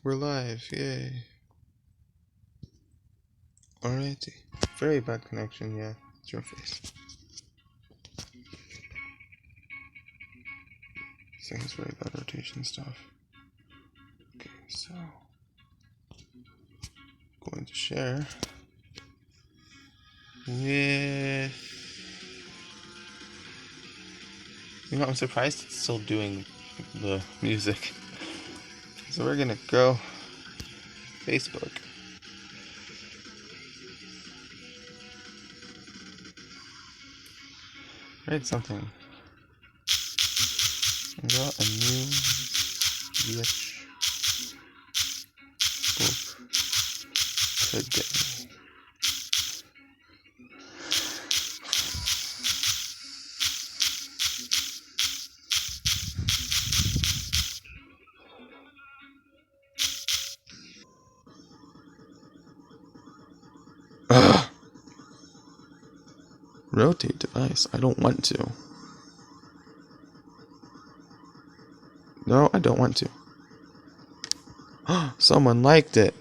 We're live, yay. Alrighty. Very bad connection, yeah. It's your face. Saying it's very bad rotation stuff. Okay, so going to share with, you know, I'm surprised it's still doing the music. So we're gonna go Facebook. Write something. I got a new VH book today. Ugh. Rotate device. I don't want to. No, I don't want to. Someone liked it.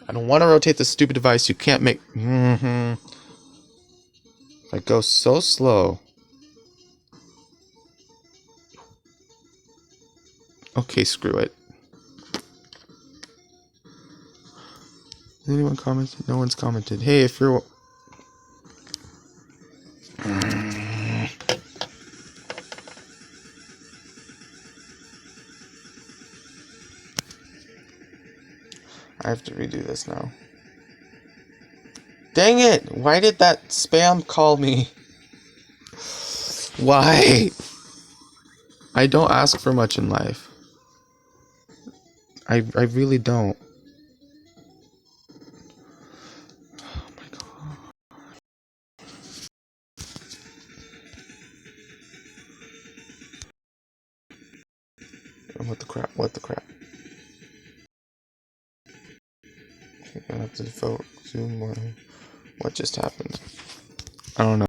I don't want to rotate the stupid device. You can't make... I go so slow. Okay, screw it. Has anyone commented? No one's commented. Hey, if you're... I have to redo this now. Dang it! Why did that spam call me? Why? I don't ask for much in life. I really don't. Oh my god. What the crap? What the crap? Okay, I have to vote. Zoom more. What just happened? I don't know.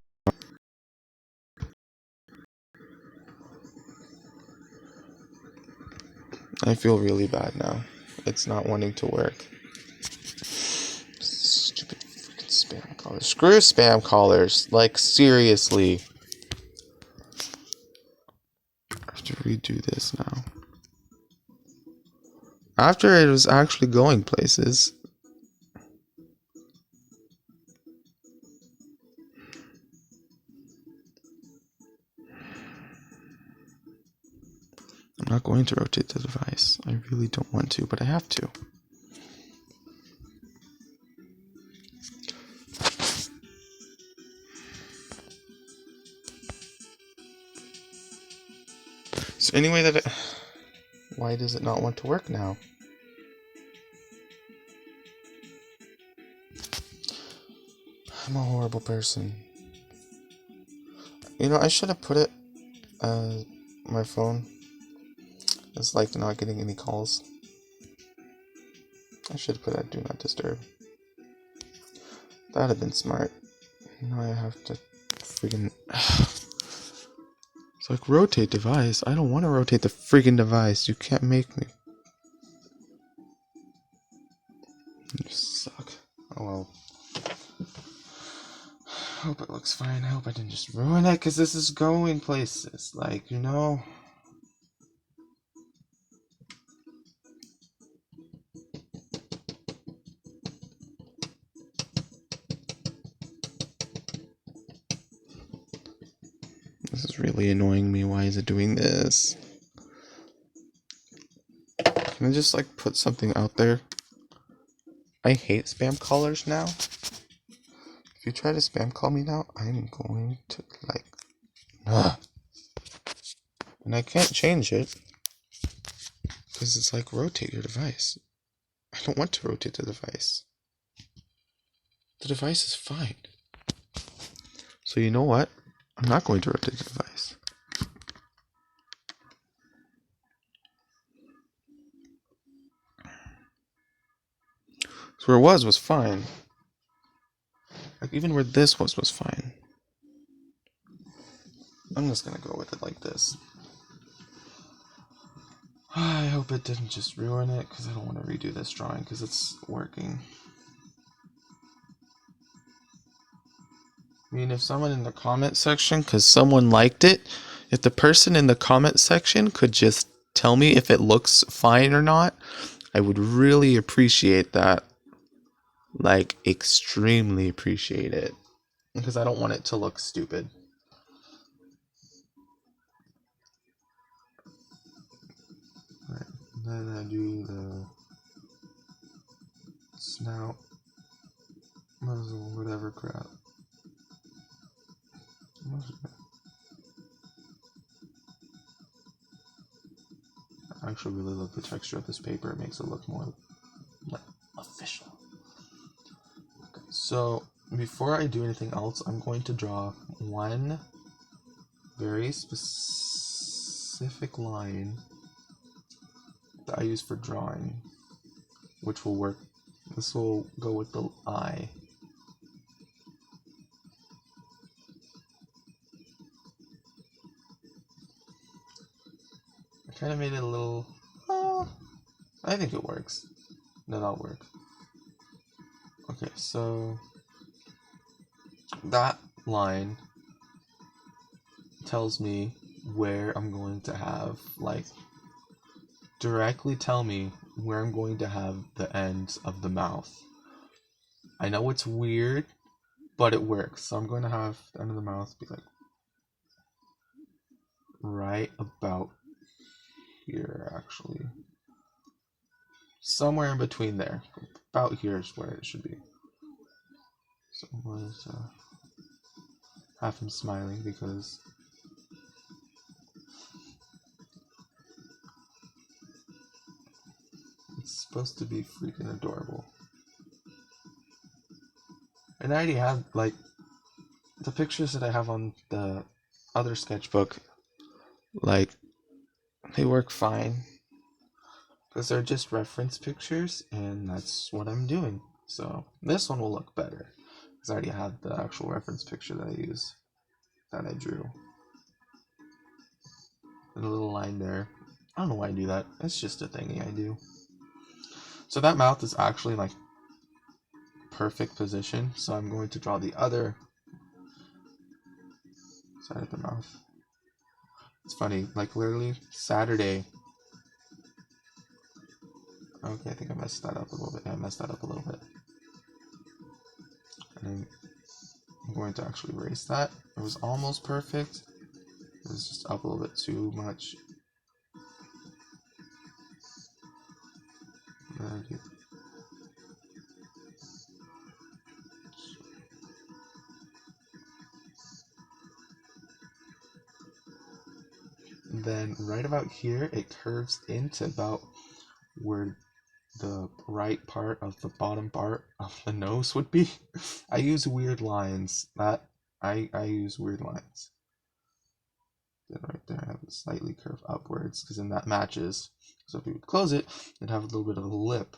I feel really bad now. It's not wanting to work. Stupid freaking spam callers. Screw spam callers. Like, seriously. I have to redo this now. After it was actually going places. I'm not going to rotate the device. I really don't want to, but I have to. So anyway, why does it not want to work now? I'm a horrible person. You know, I should have put it my phone is like not getting any calls. I should have put that do not disturb. That'd have been smart. Now I have to freaking... It's like, rotate device. I don't want to rotate the freaking device. You can't make me. You suck. Oh well. I hope it looks fine. I hope I didn't just ruin it, because this is going places. Like, you know... This is really annoying me. Why is it doing this? Can I just, like, put something out there? I hate spam callers now. If you try to spam call me now, I'm going to, like... Ugh. And I can't change it. Because it's like, rotate your device. I don't want to rotate the device. The device is fine. So you know what? I'm not going to rotate the device. So where it was fine. Like, even where this was fine. I'm just gonna go with it like this. I hope it didn't just ruin it, because I don't want to redo this drawing, because it's working. I mean, if someone in the comment section, because someone liked it, if the person in the comment section could just tell me if it looks fine or not, I would really appreciate that. Like, extremely appreciate it. Because I don't want it to look stupid. Alright, then I do the snout, muzzle, whatever crap. I actually really love the texture of this paper. It makes it look more like official. Okay, so before I do anything else, I'm going to draw one very specific line that I use for drawing, which will work. This will go with the eye. I kind of made it a little, I think it works. No, that'll work. Okay, so that line tells me where I'm going to have, like, directly tell me where I'm going to have the ends of the mouth. I know it's weird, but it works. So I'm going to have the end of the mouth be like right about here, actually. Somewhere in between there. About here is where it should be. So I'm going to have him smiling because it's supposed to be freaking adorable. And I already have, like, the pictures that I have on the other sketchbook, like, they work fine. Because they're just reference pictures, and that's what I'm doing. So this one will look better. Because I already had the actual reference picture that I use, that I drew. And a little line there. I don't know why I do that. It's just a thingy I do. So that mouth is actually, like, perfect position. So I'm going to draw the other side of the mouth. It's funny, like, literally Saturday. Okay, I think I messed that up a little bit. Yeah, I messed that up a little bit. And I'm going to actually erase that. It was almost perfect. It was just up a little bit too much. Then right about here, it curves into about where the right part of the bottom part of the nose would be. I use weird lines. I use weird lines. Then right there, I have it slightly curve upwards because then that matches. So if you would close it, it'd have a little bit of a lip,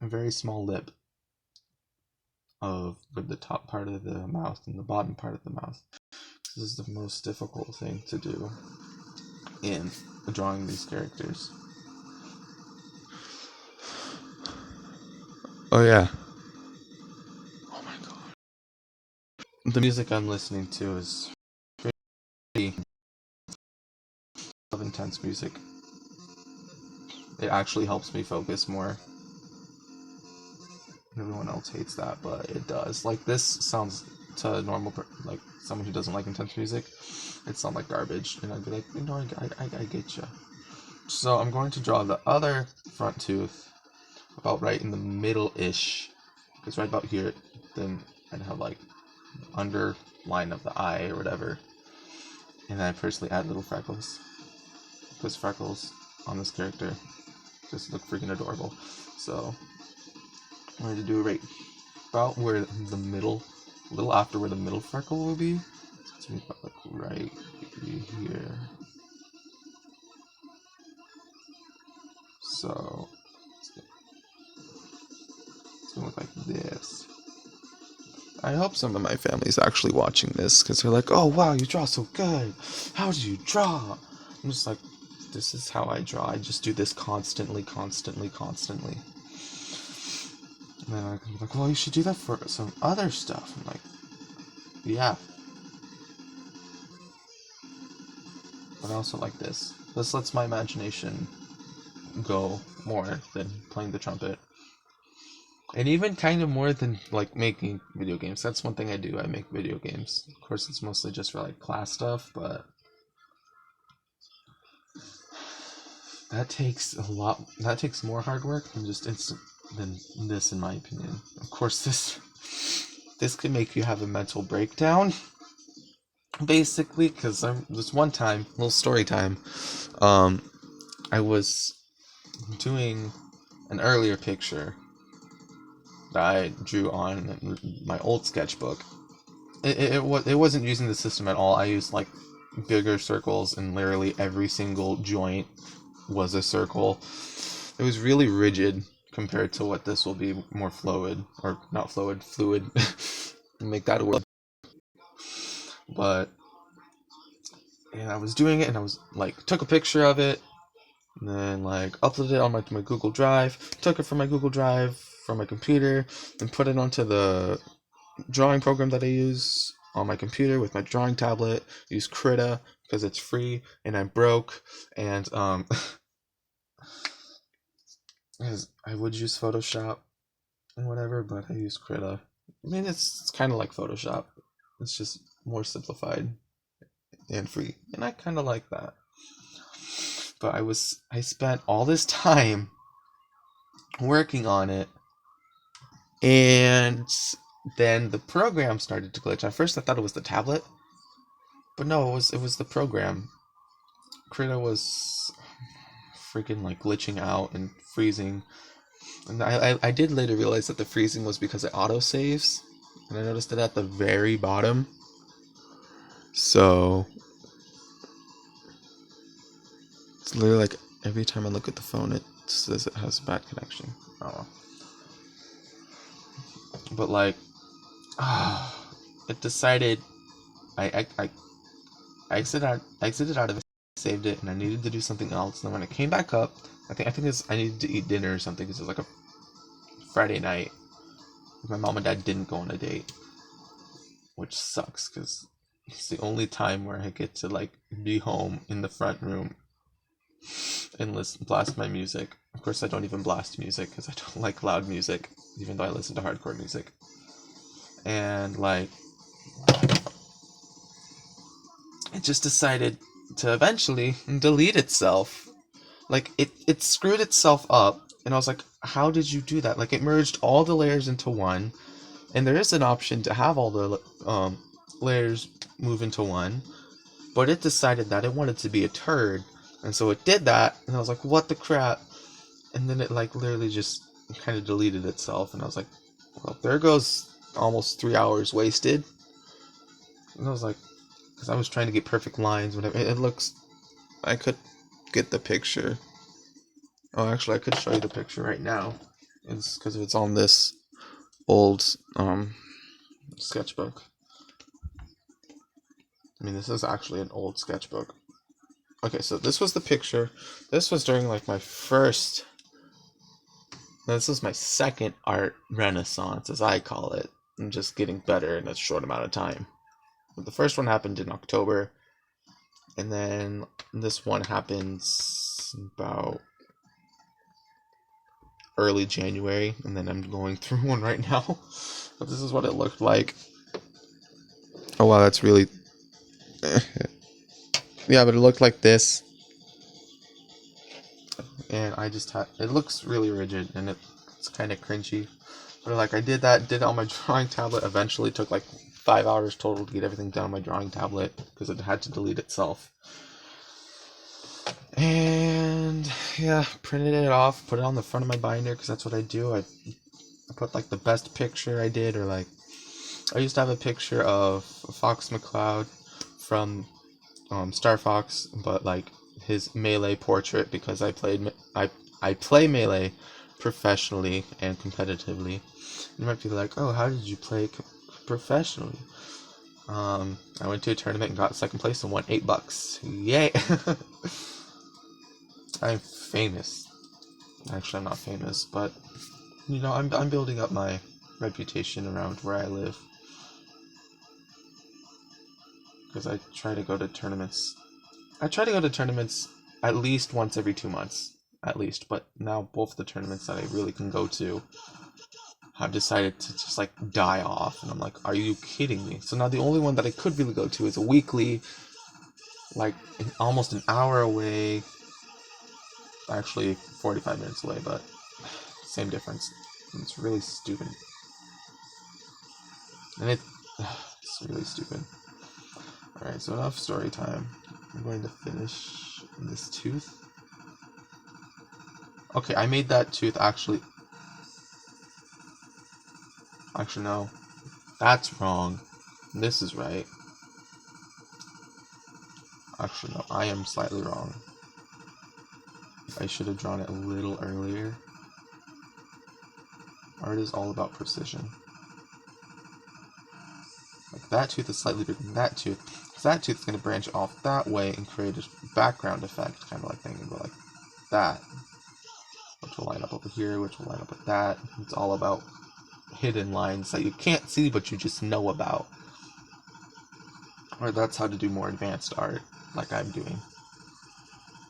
a very small lip of the top part of the mouth and the bottom part of the mouth. This is the most difficult thing to do in drawing these characters. Oh yeah. Oh my god. The music I'm listening to is pretty intense music. It actually helps me focus more. Everyone else hates that, but it does. Like, this sounds to a normal, like, someone who doesn't like intense music, it sounds like garbage, and I'd be like, you know, I get you. So I'm going to draw the other front tooth about right in the middle-ish, because right about here, then I'd have, like, underline of the eye or whatever, and then I personally add little freckles, because freckles on this character just look freaking adorable. So I'm going to do it right about where the middle, a little after where the middle freckle will be. So it's going to be about, like, right here. So it's going to look like this. I hope some of my family's actually watching this because they're like, oh wow, you draw so good. How do you draw? I'm just like, this is how I draw. I just do this constantly. And then I can be like, well, you should do that for some other stuff. I'm like, yeah. But I also like this. This lets my imagination go more than playing the trumpet. And even kind of more than, like, making video games. That's one thing I do. I make video games. Of course, it's mostly just for, like, class stuff, but that takes more hard work than just than this, in my opinion. Of course, this can make you have a mental breakdown, basically, because this one time, little story time, I was doing an earlier picture that I drew on my old sketchbook. It wasn't using the system at all. I used, like, bigger circles, and literally every single joint was a circle. It was really rigid compared to what this will be, more fluid, or not fluid, fluid. Make that a word. But yeah, I was doing it, and I was like, took a picture of it, and then like uploaded it on my Google Drive, took it from my Google Drive from my computer, and put it onto the drawing program that I use on my computer with my drawing tablet. I use Krita because it's free, and I'm broke, and I would use Photoshop and whatever, but I use Krita. I mean, it's kind of like Photoshop. It's just more simplified and free, and I kind of like that. But I spent all this time working on it, and then the program started to glitch. At first I thought it was the tablet, but no, it was the program. Krita was freaking like glitching out and freezing. And I did later realize that the freezing was because it auto-saves, and I noticed it at the very bottom. So it's literally like every time I look at the phone, it says it has a bad connection. I don't know. But like, it decided I exited out of it, saved it, and I needed to do something else. And then when I came back up, I think I needed to eat dinner or something, because it was like a Friday night. My mom and dad didn't go on a date, which sucks because it's the only time where I get to like be home in the front room and blast my music. Of course, I don't even blast music because I don't like loud music, even though I listen to hardcore music. And like, it just decided to eventually delete itself. Like, it screwed itself up, and I was like, how did you do that? Like, it merged all the layers into one, and there is an option to have all the layers move into one, but it decided that it wanted to be a turd, and so it did that, and I was like, what the crap? And then it like literally just kind of deleted itself, and I was like, well, there goes almost 3 hours wasted. And I was like, because I was trying to get perfect lines, whatever. It looks, I could get the picture. Oh, actually, I could show you the picture right now. It's because it's on this old sketchbook. I mean, this is actually an old sketchbook. Okay, so this was the picture. This was during like my first. This is my second art renaissance, as I call it. I'm just getting better in a short amount of time. But the first one happened in October, and then this one happens about early January, and then I'm going through one right now. But this is what it looked like. Oh wow, that's really yeah, but it looked like this. And I just had, it looks really rigid, and it's kind of cringy. But like, I did it on my drawing tablet. Eventually took like 5 hours total to get everything done on my drawing tablet, because it had to delete itself. And yeah, printed it off, put it on the front of my binder, because that's what I do. I put like the best picture I did, or like, I used to have a picture of Fox McCloud from Star Fox, but like his Melee portrait, because I play Melee professionally and competitively. You might be like, oh, how did you play professionally? I went to a tournament and got second place and won $8. Yay! I'm famous. Actually, I'm not famous, but you know, I'm building up my reputation around where I live because I try to go to tournaments. I try to go to tournaments at least once every 2 months, at least. But now both the tournaments that I really can go to have decided to just like die off, and I'm like, are you kidding me? So now the only one that I could really go to is a weekly, like almost an hour away, actually 45 minutes away, but same difference. It's really stupid, and it's really stupid. All right, so enough story time. I'm going to finish this tooth. Okay, I made that tooth actually. Actually, no, that's wrong. This is right. Actually, no, I am slightly wrong. I should have drawn it a little earlier. Art is all about precision. Like that tooth is slightly bigger than that tooth, because that tooth is going to branch off that way and create a background effect, kind of like thing, and go like that, which will line up over here, which will line up with that. It's all about hidden lines that you can't see, but you just know about. Or that's how to do more advanced art, like I'm doing.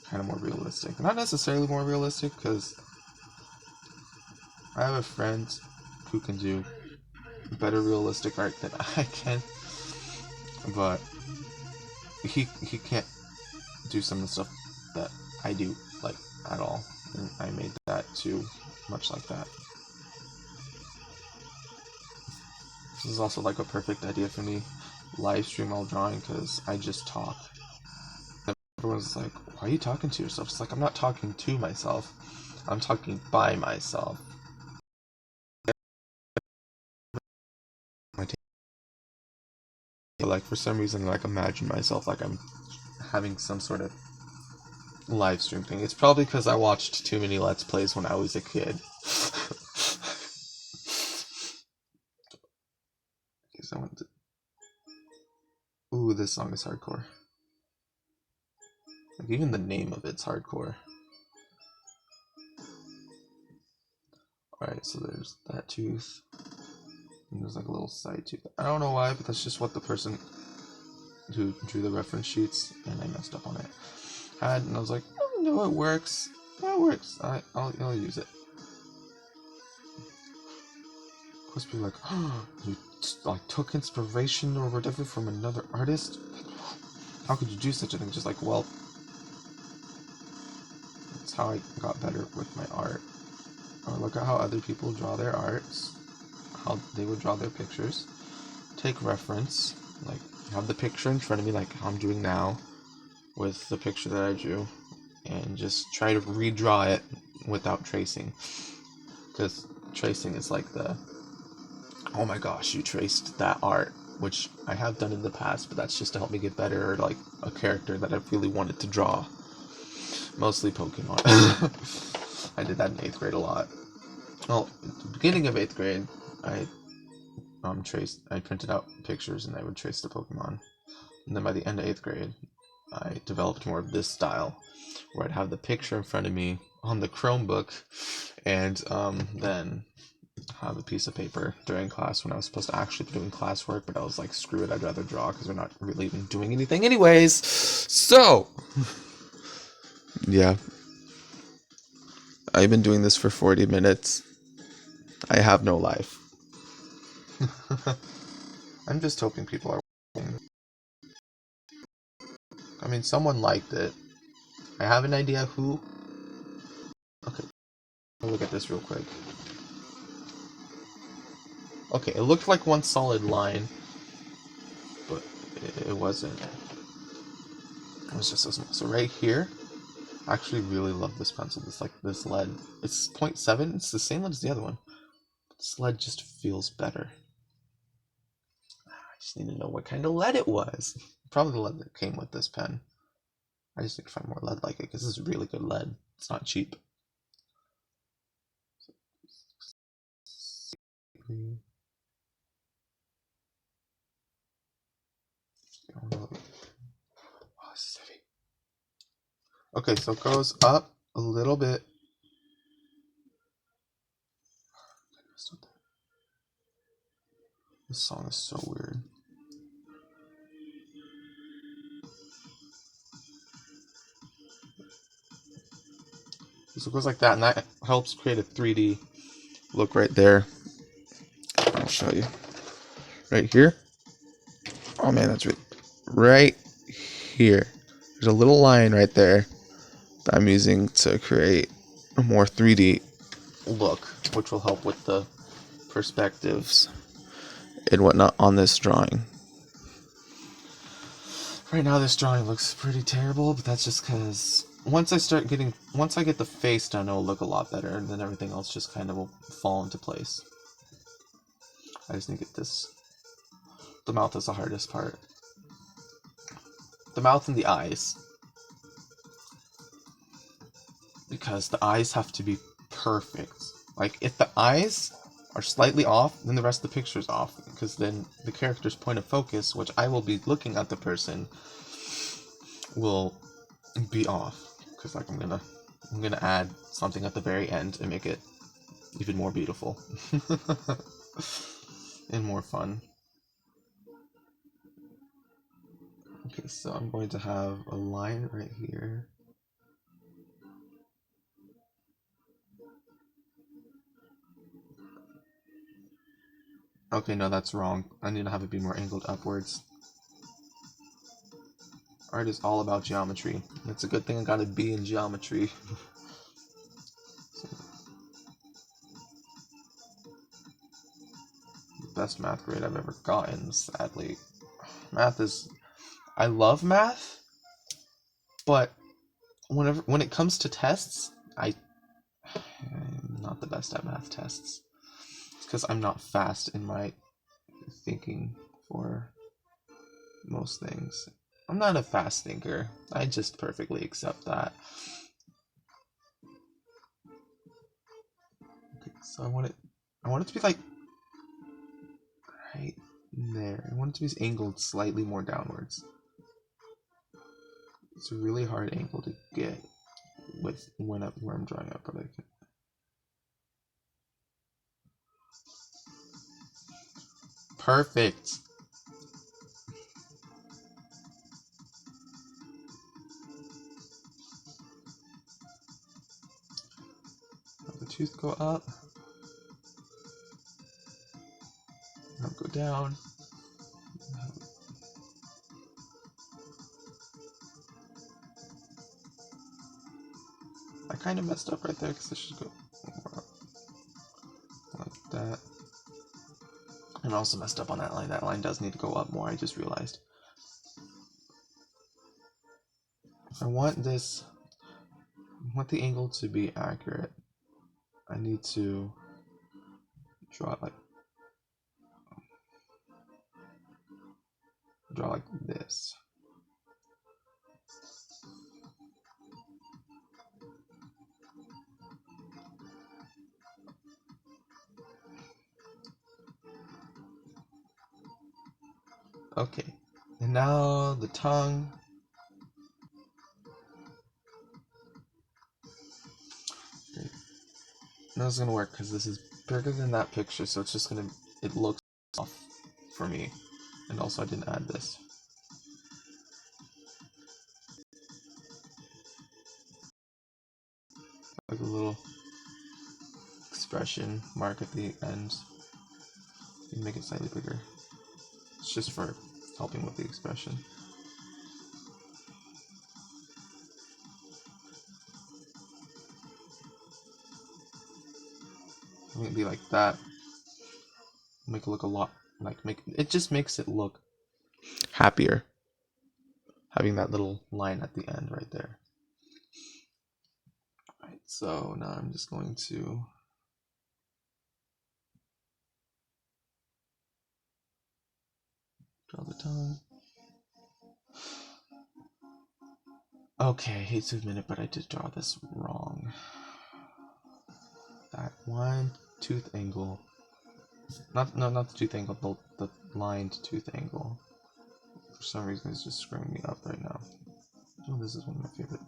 Kind of more realistic. Not necessarily more realistic, because I have a friend who can do better realistic art than I can, but he can't do some of the stuff that I do, like, at all. And I made that too much like that. This is also like a perfect idea for me. Live stream while drawing, because I just talk. Everyone's like, why are you talking to yourself? It's like, I'm not talking to myself. I'm talking by myself. Like, for some reason, like, imagine myself like I'm having some sort of live stream thing. It's probably because I watched too many Let's Plays when I was a kid. I want to... Ooh, this song is hardcore. Like, even the name of it's hardcore. Alright, so there's that tooth. And there's like a little side tooth. I don't know why, but that's just what the person who drew the reference sheets, and I messed up on it, had, and I was like, oh, no, it works. It works. I'll use it. Of course, people are like, oh, you like took inspiration or whatever from another artist? How could you do such a thing? Just like, well, that's how I got better with my art. Or look at how other people draw their arts, how they would draw their pictures. Take reference, like have the picture in front of me, like how I'm doing now with the picture that I drew, and just try to redraw it without tracing. Because tracing is like the, oh my gosh, you traced that art, which I have done in the past, but that's just to help me get better, or like a character that I really wanted to draw. Mostly Pokemon. I did that in 8th grade a lot. Well, at the beginning of 8th grade, I printed out pictures and I would trace the Pokemon. And then by the end of 8th grade, I developed more of this style, where I'd have the picture in front of me on the Chromebook, and then have a piece of paper during class when I was supposed to actually be doing classwork, but I was like, screw it, I'd rather draw because we're not really even doing anything anyways. So, yeah. I've been doing this for 40 minutes. I have no life. I'm just hoping people are watching. I mean, someone liked it. I have an idea who. Okay, look at this real quick. Okay, it looked like one solid line, but it wasn't. It was just so small. So right here, I actually really love this pencil. This lead. It's 0.7. It's the same lead as the other one. This lead just feels better. I just need to know what kind of lead it was. Probably the lead that came with this pen. I just need to find more lead like it, because this is really good lead. It's not cheap. Oh, this is heavy. Okay, so it goes up a little bit. This song is so weird. So it goes like that, and that helps create a 3D look right there. I'll show you. Right here. Oh man, that's right here. There's a little line right there that I'm using to create a more 3D look, which will help with the perspectives and whatnot on this drawing. Right now this drawing looks pretty terrible, but that's just because once I get the face done, it'll look a lot better, and then everything else just kind of will fall into place. I just need to get this. The mouth is the hardest part. The mouth and the eyes. Because the eyes have to be perfect. Like, if the eyes are slightly off, then the rest of the picture is off. Because then the character's point of focus, which I will be looking at the person, will be off. Because like I'm gonna add something at the very end and make it even more beautiful. And more fun. Okay, so I'm going to have a line right here. Okay, no, that's wrong. I need to have it be more angled upwards. Art is all about geometry. It's a good thing I got a B in geometry. Best math grade I've ever gotten, sadly. Math is... I love math, but when it comes to tests, I'm not the best at math tests. It's because I'm not fast in my thinking for most things. I'm not a fast thinker. I just perfectly accept that. Okay, so I want it to be like right there. I want it to be angled slightly more downwards. It's a really hard angle to get with where I'm drawing up, but I can. Perfect. Let the tooth go up. Now go down. I kind of messed up right there because I should go like that. And I also messed up on that line. That line does need to go up more, I just realized. If I want the angle to be accurate, I need to draw like this. Okay, and now the tongue. Okay. Now it's gonna work because this is bigger than that picture, so it's just gonna, it looks off for me. And also I didn't add this. Like a little expression mark at the end. You can make it slightly bigger. It's just for helping with the expression. Maybe like that. Make it look a lot it just makes it look happier. Having that little line at the end right there. Alright, so now I'm just going to draw the tongue. Okay, I hate to admit it, but I did draw this wrong. That one tooth angle. Not the tooth angle, the lined tooth angle. For some reason it's just screwing me up right now. Oh, this is one of my favorite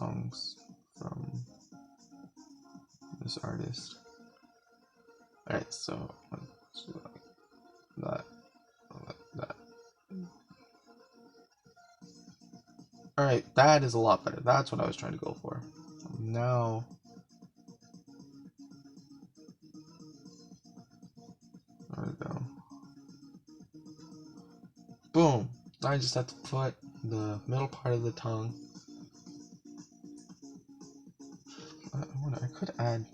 songs from this artist. Alright, so let's do like that. Alright, that is a lot better. That's what I was trying to go for. Now, there we go. Boom! I just have to put the middle part of the tongue. I could add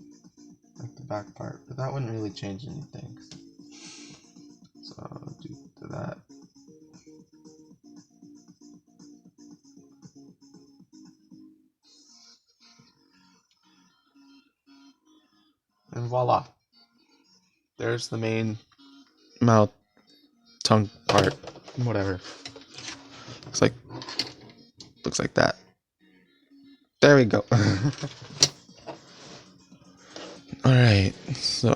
like the back part, but that wouldn't really change anything. So I'll do that. And voila. There's the main mouth tongue part. Whatever. Looks like that. There we go. Alright, so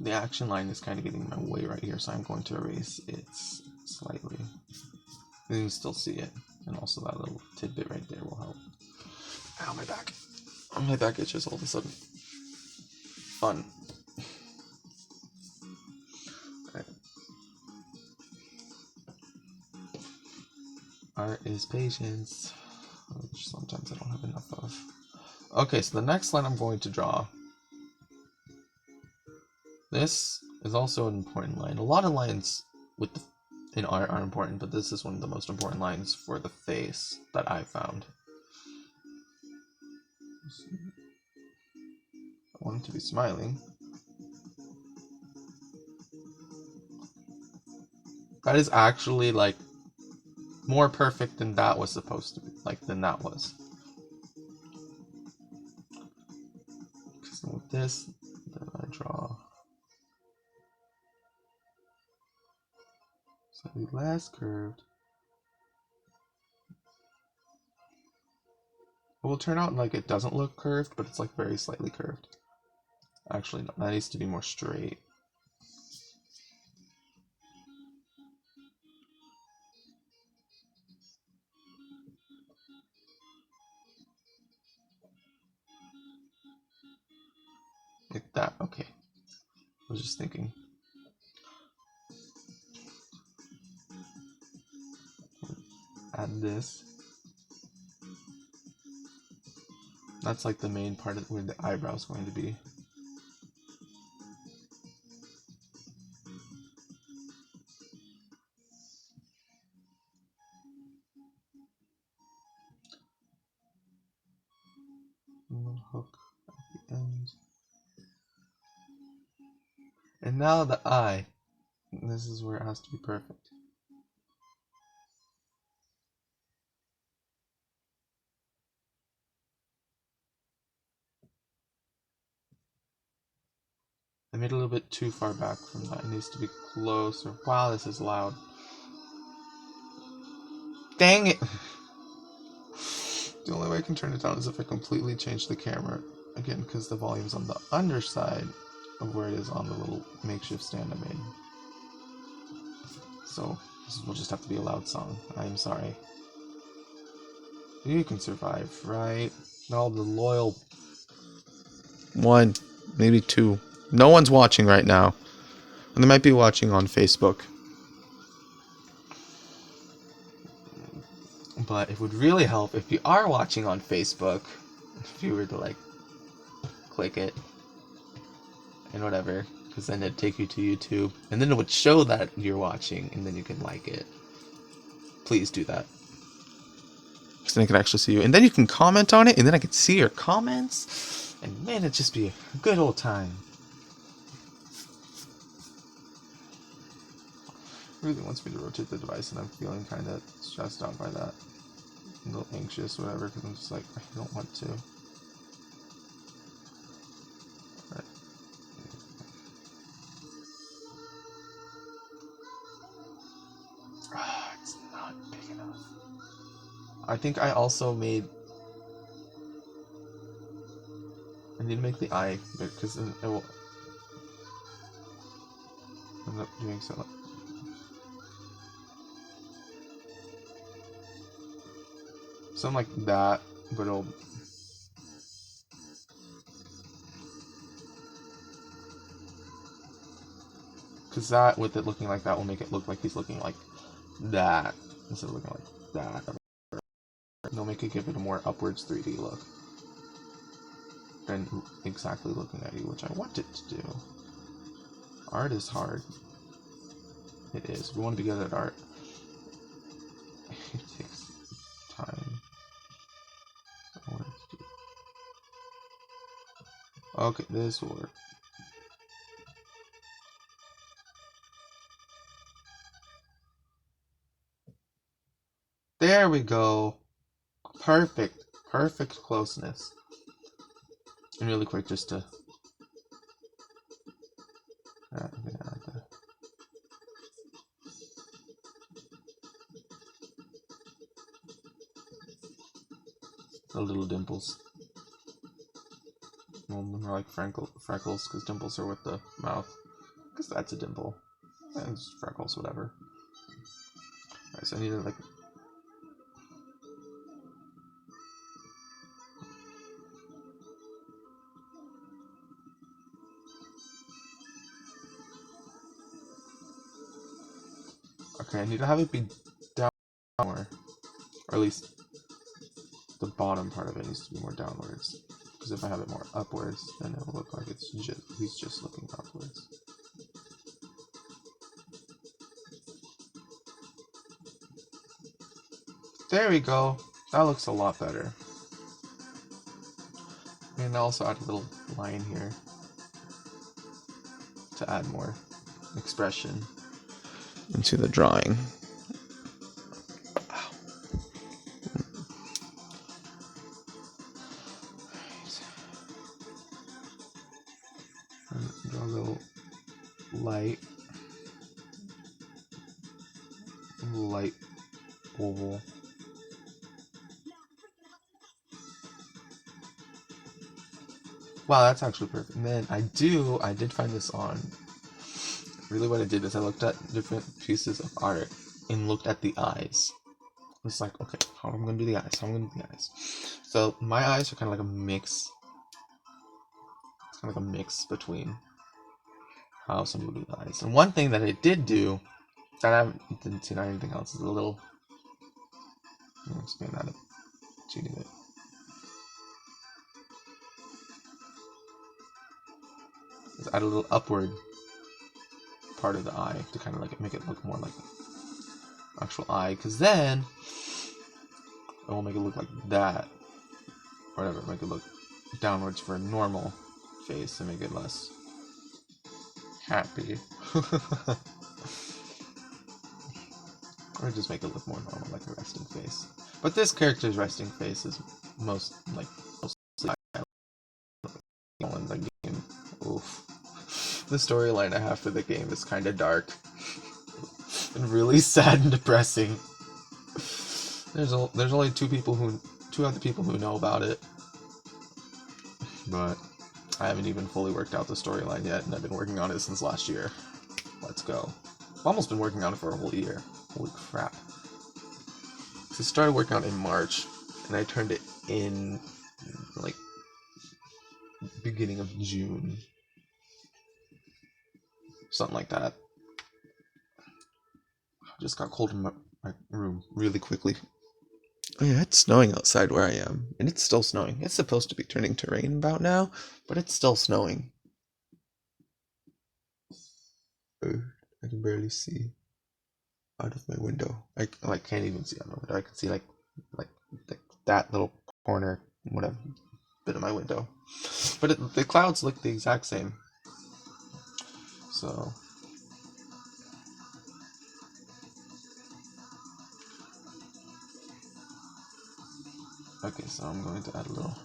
the action line is kind of getting in my way right here, so I'm going to erase it slightly. You can still see it, and also that little tidbit right there will help. Ow, my back. My back itches all of a sudden. Fun. Alright. Art is patience, which sometimes I don't have enough of. Okay, so the next line I'm going to draw. This is also an important line. A lot of lines in art are important, but this is one of the most important lines for the face that I found. I want him to be smiling. That is actually like more perfect than that was supposed to be, than that was. Because with this, then I draw slightly less curved. It will turn out like it doesn't look curved, but it's like very slightly curved. Actually, no, that needs to be more straight. Like that, okay. I was just thinking. Add this. That's like the main part of where the eyebrow is going to be. A little hook at the end. And now the eye. This is where it has to be perfect. I made it a little bit too far back from that. It needs to be closer. Wow, this is loud. Dang it! The only way I can turn it down is if I completely change the camera. Again, because the volume's on the underside of where it is on the little makeshift stand I made. So, this will just have to be a loud song. I'm sorry. You can survive, right? All the loyal... One, maybe two. No one's watching right now. And they might be watching on Facebook. But it would really help if you are watching on Facebook, if you were to like click it and whatever, because then it'd take you to YouTube, and then it would show that you're watching, and then you can like it. Please do that. Because then I can actually see you, and then you can comment on it, and then I can see your comments, and man, it'd just be a good old time. It really wants me to rotate the device, and I'm feeling kind of stressed out by that. A little anxious, whatever, because I'm just like, I don't want to. Alright. It's not big enough. I think I also made... I need to make the eye big, because then it will end up doing so. something like that, but it'll. Because that, with it looking like that, will make it look like he's looking like that instead of looking like that. And they'll make it give it a more upwards 3D look than exactly looking at you, which I want it to do. Art is hard. It is. We want to be good at art. It takes time. Okay, this will work. There we go. Perfect. Perfect closeness. And really quick, just to... I'm gonna add that. The little dimples. Well, they're like freckles, because dimples are with the mouth. Because that's a dimple. And it's freckles, whatever. Alright, so I need to, like... Okay, I need to have it be down more. Or at least the bottom part of it needs to be more downwards. Because if I have it more upwards, then it'll look like he's just looking upwards. There we go. That looks a lot better. And I'll also add a little line here to add more expression into the drawing. Draw a little light oval. Wow, that's actually perfect. And then I did find this on. Really, what I did is I looked at different pieces of art and looked at the eyes. It's like, okay, how am I gonna do the eyes? How am I gonna do the eyes? So my eyes are kind of like a mix. It's kind of like a mix between how some people do the eyes. And one thing that I did do that I didn't see on anything else is a little. Let me expand that up. Cheating it. Is add a little upward part of the eye to kind of like make it look more like an actual eye, because then it will make it look like that, or whatever, make it look downwards for a normal face and make it less happy. Or just make it look more normal, like a resting face. But this character's resting face is mostly in the game. Oof. The storyline I have for the game is kind of dark and really sad and depressing. There's only two other people who know about it, but I haven't even fully worked out the storyline yet, and I've been working on it since last year. Let's go. I've almost been working on it for a whole year. Holy crap. So I started working on it in March, and I turned it in, like, beginning of June. Something like that. I just got cold in my room really quickly. Oh yeah, it's snowing outside where I am, and it's still snowing. It's supposed to be turning to rain about now, but it's still snowing. I can barely see out of my window. I can't even see out of my window. I can see like that little corner, whatever, bit of my window. But the clouds look the exact same. So okay, so I'm going to add a little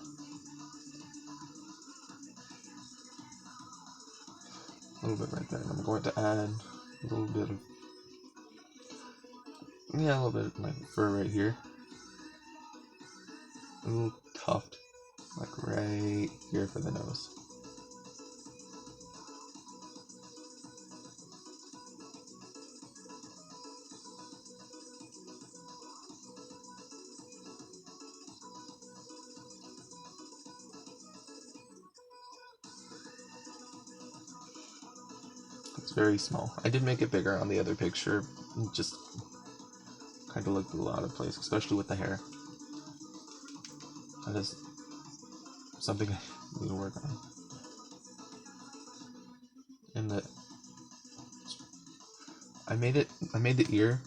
bit right there, and I'm going to add a little bit of a little bit of my fur right here. A little tuft, like right here for the nose. very small. I did make it bigger on the other picture. It just kind of looked a little out of place, especially with the hair. That is something I need to work on. And I made the ear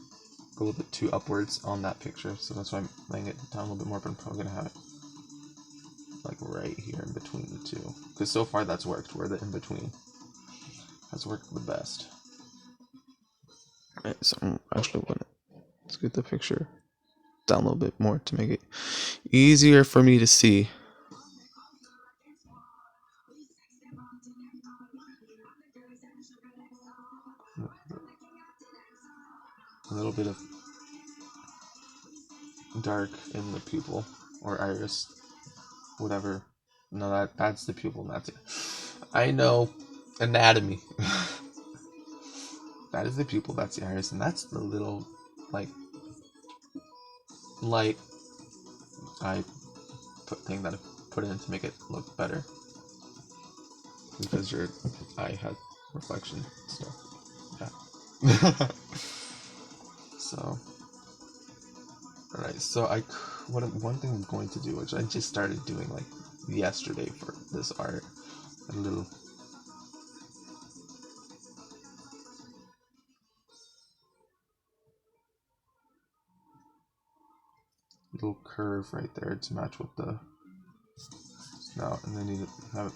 go a little bit too upwards on that picture, so that's why I'm laying it down a little bit more, but I'm probably gonna have it like right here in between the two. Because so far that's worked, where the in-between has worked the best. Alright, so I'm actually gonna scoot the picture down a little bit more to make it easier for me to see. A little bit of dark in the pupil or iris, whatever. No, that's the pupil, that's it. I know anatomy. That is the pupil, that's the iris, and that's the little like light thing that I put in to make it look better, because your eye had reflection stuff. Yeah. So, alright, so one thing I'm going to do, which I just started doing like yesterday for this art, a little curve right there to match with the snout, and then you have it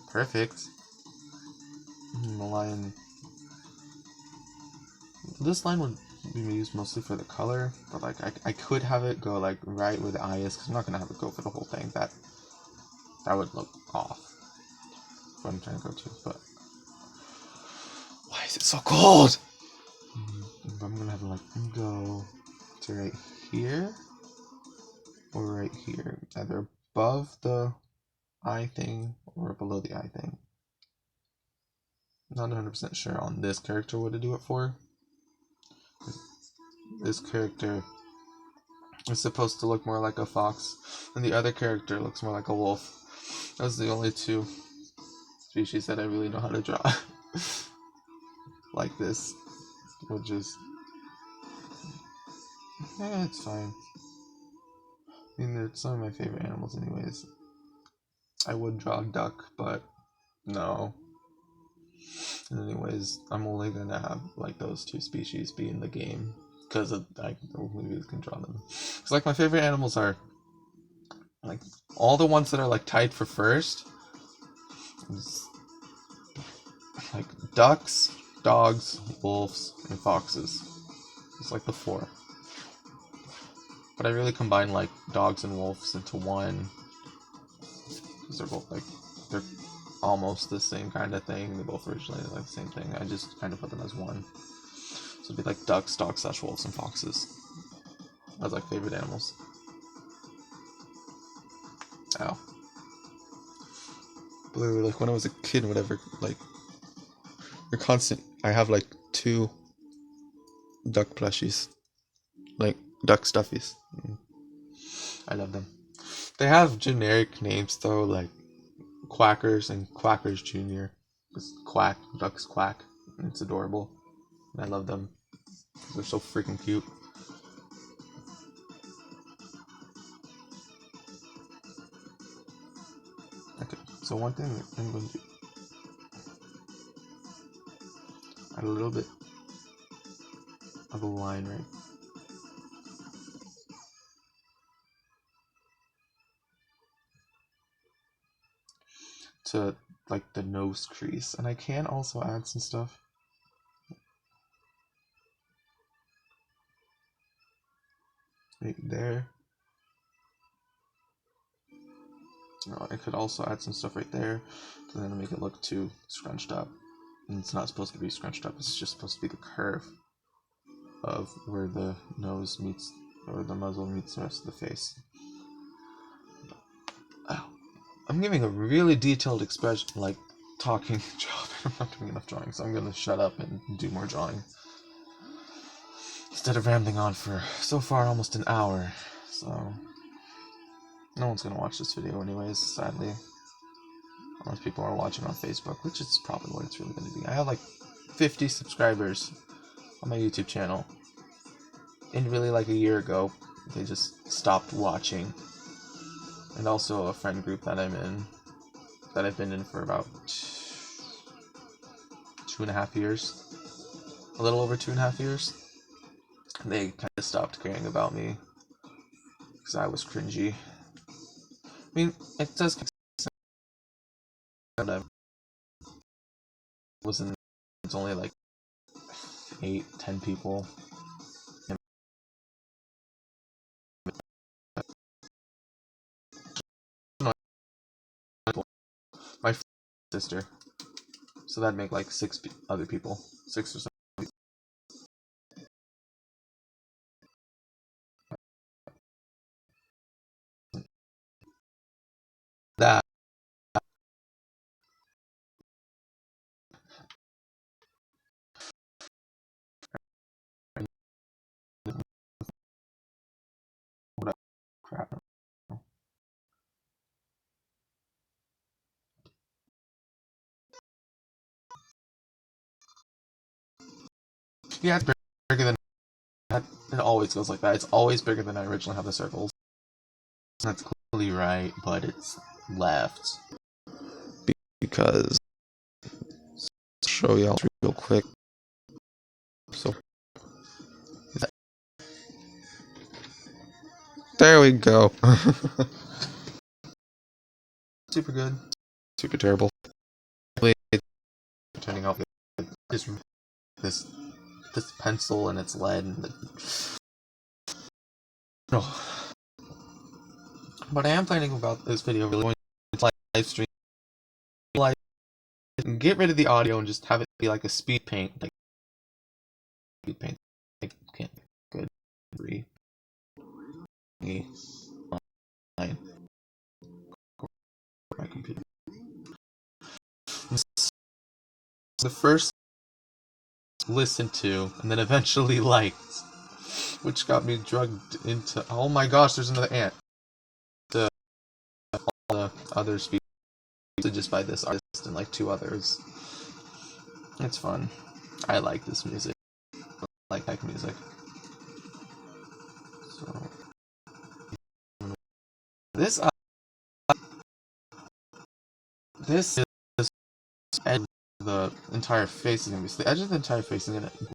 perfect. The line. This line would be used mostly for the color, but like I could have it go like right where the eye is, because I'm not gonna have it go for the whole thing. That would look off. That's what I'm trying to go to. But why is it so cold? I'm gonna have it like go to right here or right here, either above the eye thing or below the eye thing. Not 100% sure on this character what to do it for. This character is supposed to look more like a fox, and the other character looks more like a wolf. Those are the only two species that I really know how to draw like this, which is it's fine. I mean, they're some of my favorite animals anyways. I would draw a duck, but no. And anyways, I'm only gonna have like those two species be in the game, because I only can draw them. It's like my favorite animals are like all the ones that are like tied for first, like ducks, dogs, wolves, and foxes. It's like the four. But I really combine like dogs and wolves into one, because they're both like they're almost the same kind of thing. They both originally like the same thing. I just kind of put them as one. So it'd be like ducks, dogs, / wolves, and foxes. That's like favorite animals. Ow. But literally, like when I was a kid, whatever, like you're constant. I have like 2 duck plushies, like duck stuffies. I love them. They have generic names though, like Quackers and Quackers Jr. It's Quack, ducks quack, and it's adorable. And I love them because they're so freaking cute. Okay, so one thing I'm going to do, add a little bit of a line right to like the nose crease, and I can also add some stuff right there. I could also add some stuff right there to then make it look too scrunched up. And it's not supposed to be scrunched up, it's just supposed to be the curve of where the nose meets, or the muzzle meets the rest of the face. Ow. I'm giving a really detailed expression, like talking job. I'm not doing enough drawing, so I'm gonna shut up and do more drawing. Instead of rambling on for so far almost an hour, so No one's gonna watch this video anyways, sadly. Unless people are watching on Facebook, which is probably what it's really gonna be. I have like 50 subscribers on my YouTube channel. And really like a year ago, they just stopped watching. And also a friend group that I'm in, that I've been in for about 2.5 years. A little over 2.5 years. They kind of stopped caring about me because I was cringy. I mean, it does that I wasn't. It's only like 8-10 people. My sister, so that'd make like 6 other people, 6 or 7. That crap. Yeah, it's bigger than that. It always goes like that. It's always bigger than I originally have the circles. That's clearly right, but it's left. Because I'll show y'all real quick. So there we go. Super good. Super terrible. Turning off this pencil and its lead and oh. But I am planning about this video really going to live stream, like, get rid of the audio and just have it be like a speed paint, like speed paint. Like, can't good free. My computer. The first listened to and then eventually liked, which got me drugged into. Oh my gosh! There's another ant. All the other speed just by this artist and like 2 others. It's fun. I like this music. I like tech music. So this this is edge of the entire face is gonna be the edge of the entire face is gonna be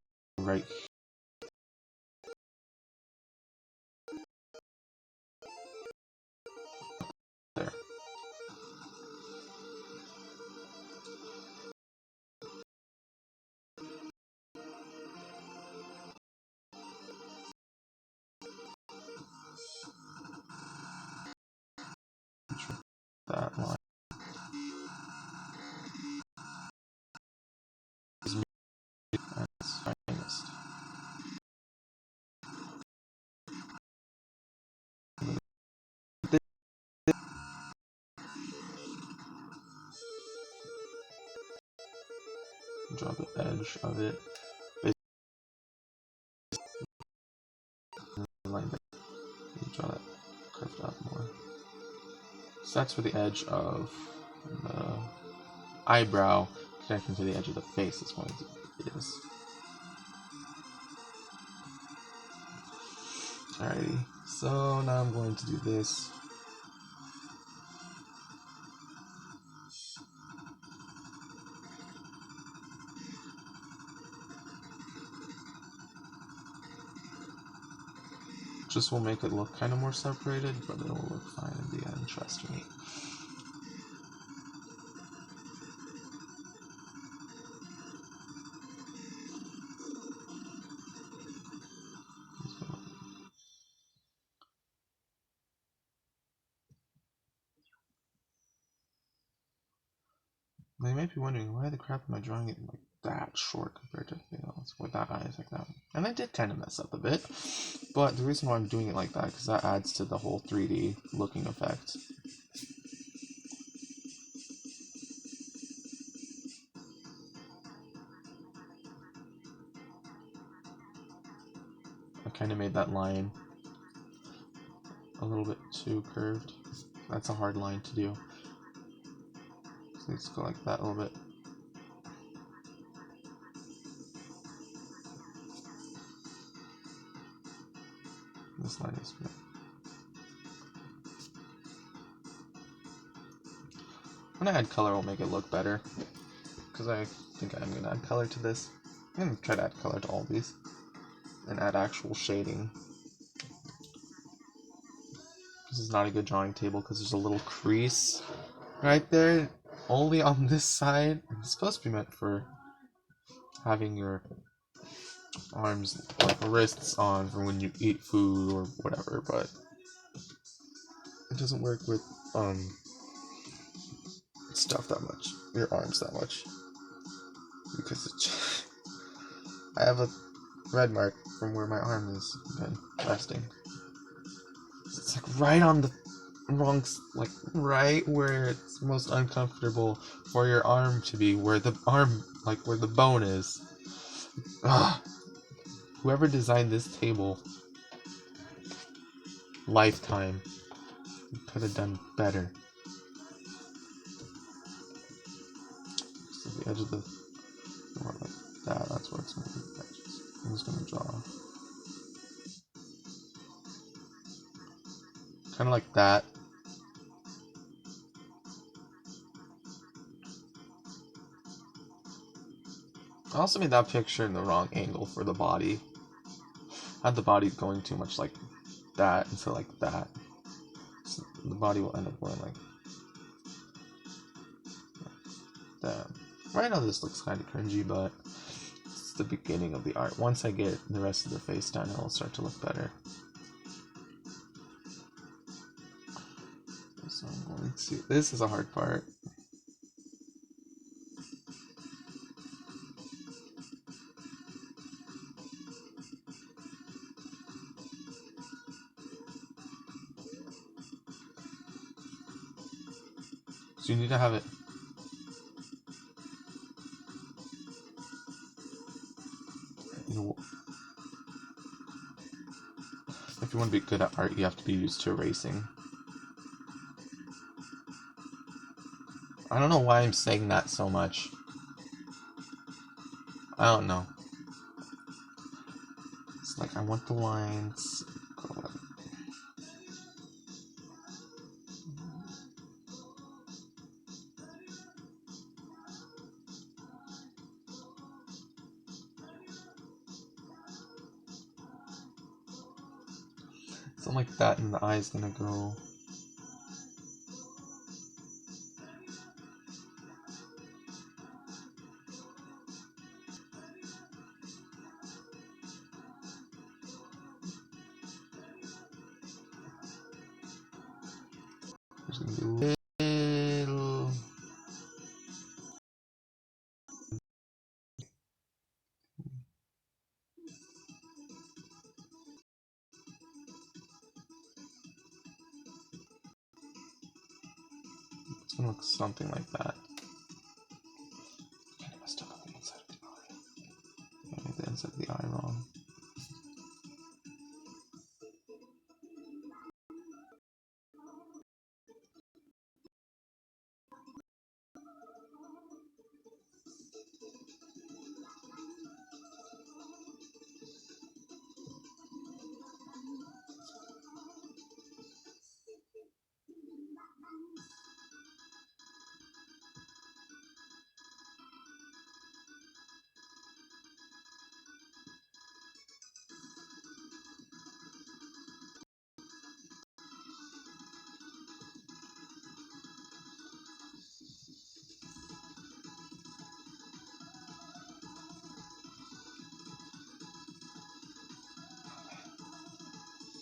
right there. That line is me at its finest. Draw the edge of it. Line that. Draw that curved out more. So that's for the edge of the eyebrow connecting to the edge of the face. Is what it is. Alrighty. So now I'm going to do this. Just will make it look kind of more separated, but it will look fine in the end, trust me. Now you might be wondering, why the crap am I drawing it like that short compared to everything else with that eyes like that? And I did kind of mess up a bit, but the reason why I'm doing it like that, because that adds to the whole 3D looking effect. I kind of made that line a little bit too curved. That's a hard line to do. So let's go like that a little bit. This line is good. When I add color, I'll make it look better. Because I think I'm going to add color to this. I'm going to try to add color to all these. And add actual shading. This is not a good drawing table because there's a little crease right there. Only on this side. It's supposed to be meant for having your arms, like wrists on for when you eat food or whatever, but it doesn't work with stuff that much, your arms that much, because it's I have a red mark from where my arm has been resting. It's like right on the wrong, like right where it's most uncomfortable for your arm to be, where the arm, like where the bone is. Ugh. Whoever designed this table, lifetime, could have done better. So the edge of the more like that. That's where it's going to be. I'm just going to draw kind of like that. I also made that picture in the wrong angle for the body. I had the body going too much like that instead of like that. So the body will end up going like that. Right now this looks kind of cringy, but it's the beginning of the art. Once I get the rest of the face done, it'll start to look better. So I'm going to, this is a hard part. So you need to have it. If you want to be good at art, you have to be used to erasing. I don't know why I'm saying that so much. I don't know. It's like I want the lines. Something like that, and the eye's gonna go. There's gonna be a little. It's gonna look something like that. I messed up on the inside of the eye. I made the inside of the eye wrong.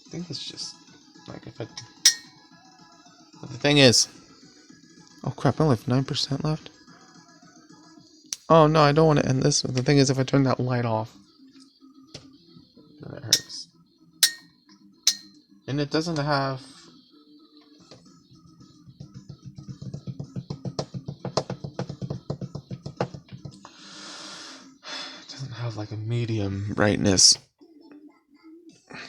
I think it's just like if I. But the thing is, oh crap! I only have 9% left. Oh no, I don't want to end this. But the thing is, if I turn that light off, then it hurts. And it doesn't have. It doesn't have like a medium brightness.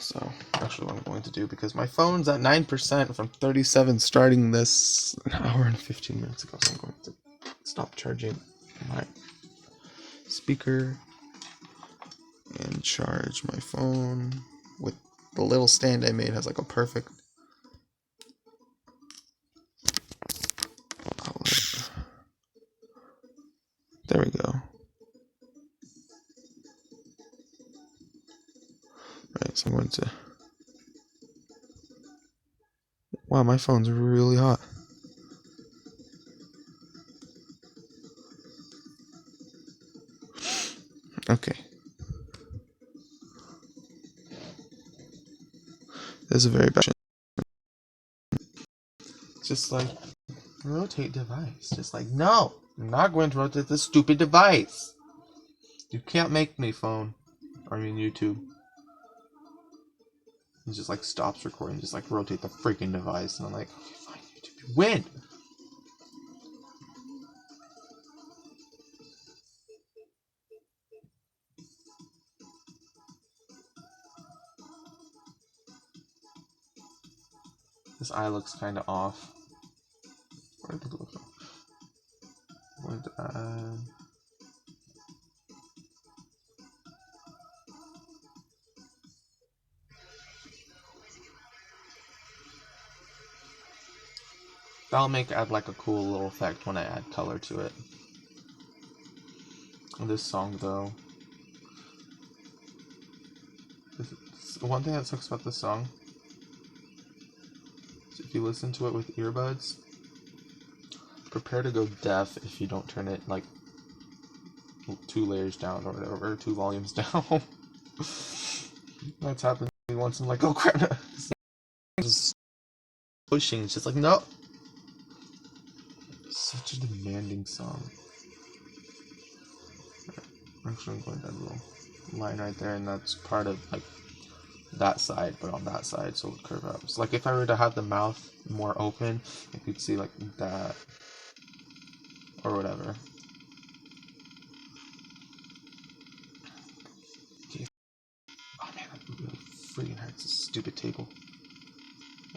So I actually what I'm going to do, because my phone's at 9% from 37 starting this an hour and 15 minutes ago, so I'm going to stop charging my speaker and charge my phone with the little stand I made. Has like a perfect outlet. There we go. Right, so I'm going to... Wow, my phone's really hot. Okay. This is a very bad... Just like, rotate device. Just like, no! I'm not going to rotate this stupid device! You can't make me, phone. I mean, YouTube. It just like stops recording, just like rotate the freaking device, and I'm like, okay, fine, YouTube, you win! This eye looks kind of off. Where did it look? I'm going to add... That'll add like a cool little effect when I add color to it. This song though, one thing that sucks about this song is if you listen to it with earbuds, prepare to go deaf if you don't turn it like 2 layers down or whatever, or 2 volumes down. That's happened to me once. I'm like, oh crap, just pushing. It's just like, no. Such a demanding song. Actually, I'm going to add a little line right there, and that's part of like that side, but on that side, so it would curve up. So like if I were to have the mouth more open, you could see like that or whatever. Okay. Oh man, that really freaking hurts. This stupid table.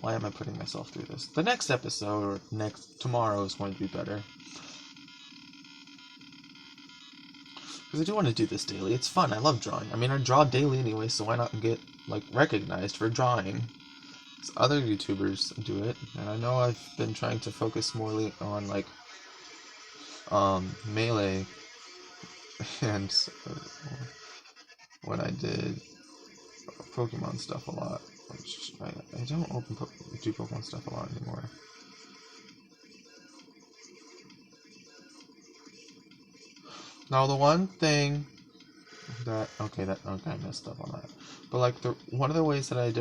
Why am I putting myself through this? The next episode or tomorrow is going to be better. Because I do want to do this daily. It's fun. I love drawing. I mean, I draw daily anyway, so why not get like recognized for drawing? Because other YouTubers do it, and I know I've been trying to focus more on like Melee, and when I did Pokemon stuff a lot, which I don't do Pokemon stuff a lot anymore. Now the one thing that I messed up on that, but like one of the ways that I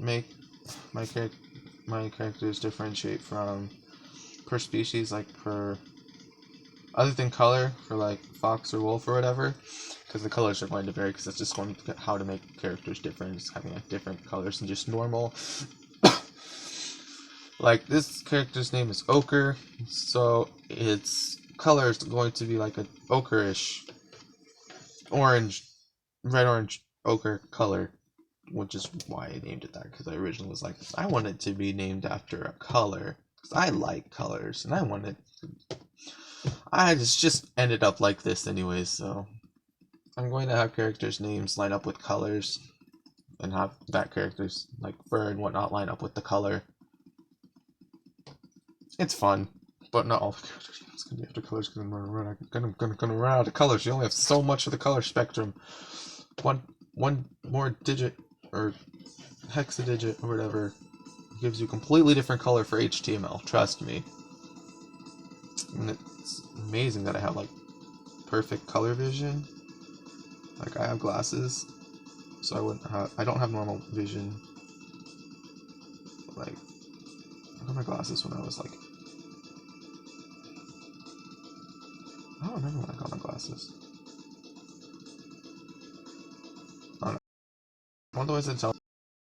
make my characters differentiate from per species, like per other than color, for like fox or wolf or whatever, because the colors are going to vary, because that's just going to how to make characters different, just having like different colors than just normal. Like this character's name is Ochre, so its color is going to be like an ochreish orange, red orange ochre color, which is why I named it that, because I originally was like, I want it to be named after a color, because I like colors, and I just ended up like this anyways, so I'm going to have characters' names line up with colors, and have that character's like fur and whatnot line up with the color. It's fun, but not all the characters' names can be after colors, because I'm gonna run out of colors. You only have so much of the color spectrum. One more digit or hexadigit or whatever gives you completely different color for HTML. Trust me. And it's amazing that I have like perfect color vision. Like I have glasses, so I don't have normal vision. Like I got my glasses when I was like, I don't remember when I got my glasses. I don't know. One of the ways I tell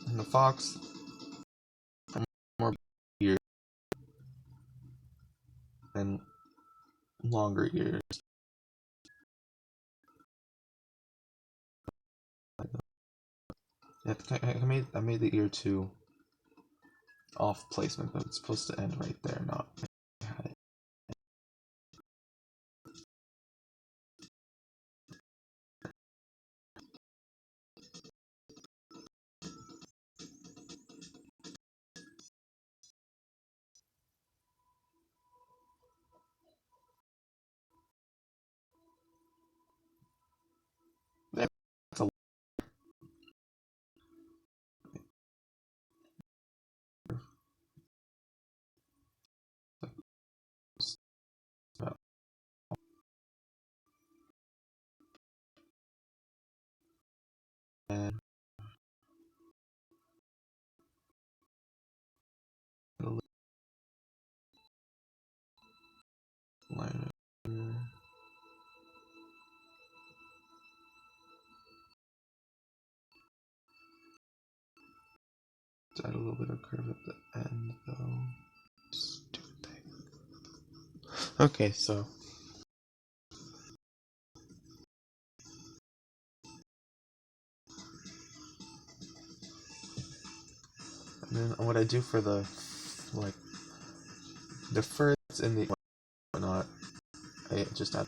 in the fox, I'm more ears and longer ears. Yeah, I made the ear too off placement, but it's supposed to end right there, not. That's a and a little line here. Add a little bit of curve at the end, though. Stupid thing. Okay, so. And then what I do for the, like, the fur that's in the whatnot, I just add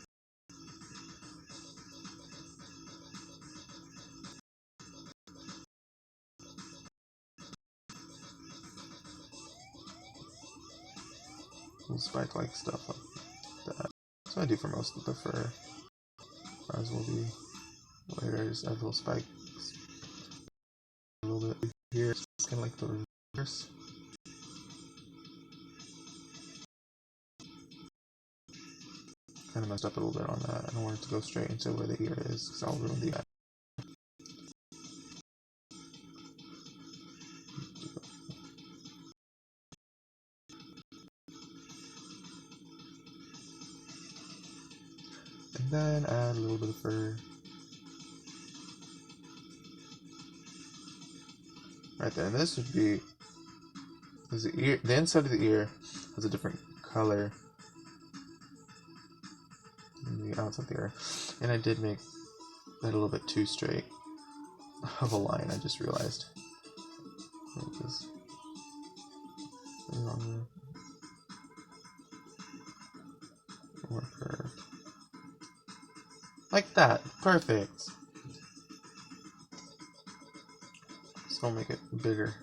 little spike-like stuff like that. That's what I do for most of the fur. Might as well be later. I just add little spikes a little bit here. It's kind of like the reverse. Kind of messed up a little bit on that. I don't want it to go straight into where the ear is because I'll ruin the eye. And then add a little bit of fur. Right there. And this would be, because the ear, the inside of the ear has a different color than the outside of the ear. And I did make that a little bit too straight of a line, I just realized. Because longer, more curved. Like that. Perfect. So I'll make it bigger.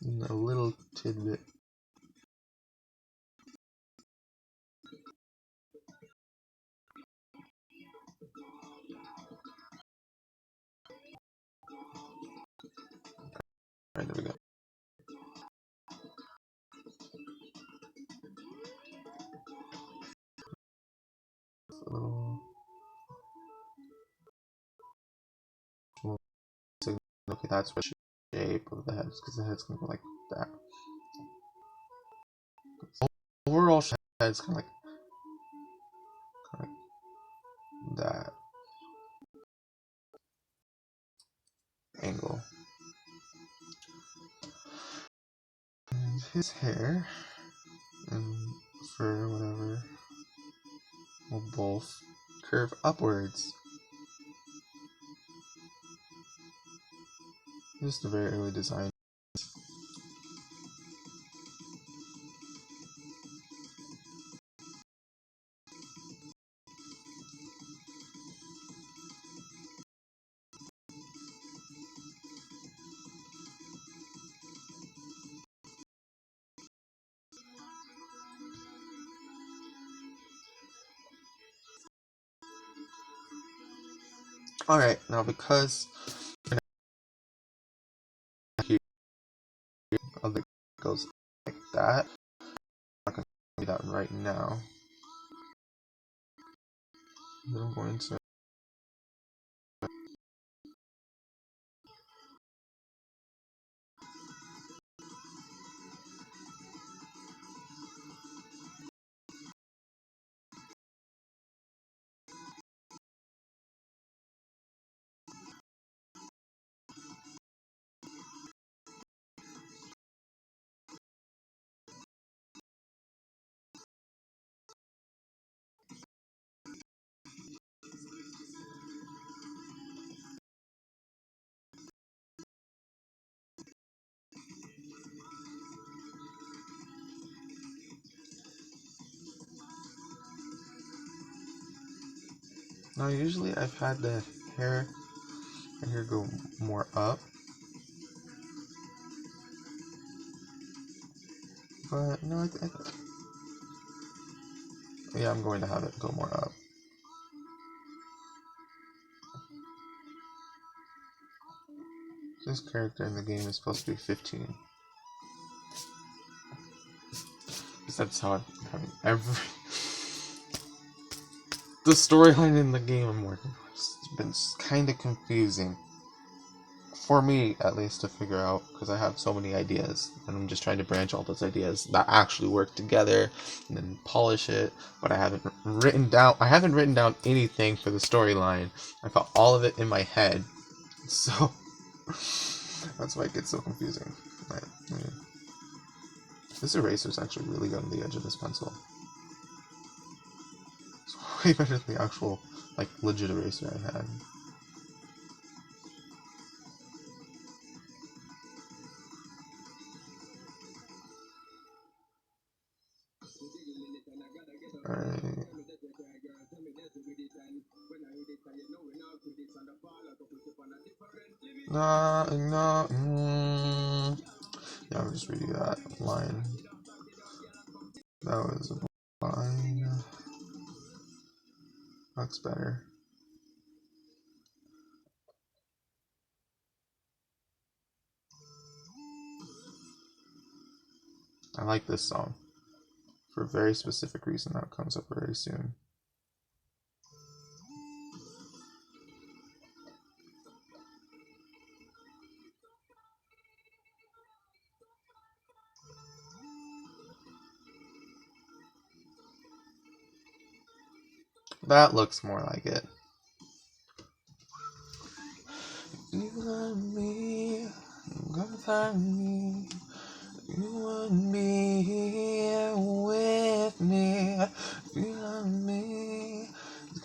And a little tidbit. Alright, there we go. A little. Okay, that's what shape of the head, because the head's gonna go like that. Overall, head's kind of like that angle. And his hair and fur, whatever, will both curve upwards. Just a very early design. Alright, now because here other goes like that, I'm not going to do that right now. Then I'm going to Now, usually I've had the hair go more up, but no, yeah, I'm going to have it go more up. This character in the game is supposed to be 15. Because that's how I'm having the storyline in the game I'm working on has been kind of confusing. For me, at least, to figure out, because I have so many ideas, and I'm just trying to branch all those ideas that actually work together, and then polish it. But I haven't written down anything for the storyline. I've got all of it in my head, so that's why it gets so confusing. This eraser's actually really good on the edge of this pencil. It's way better than the actual, like, legit eraser I had. Alright. No. Yeah, I'll just redo that line. That was fine. Looks better. I like this song for a very specific reason that comes up very soon. That looks more like it. You and me, gonna find me. You and me here with me. You and me,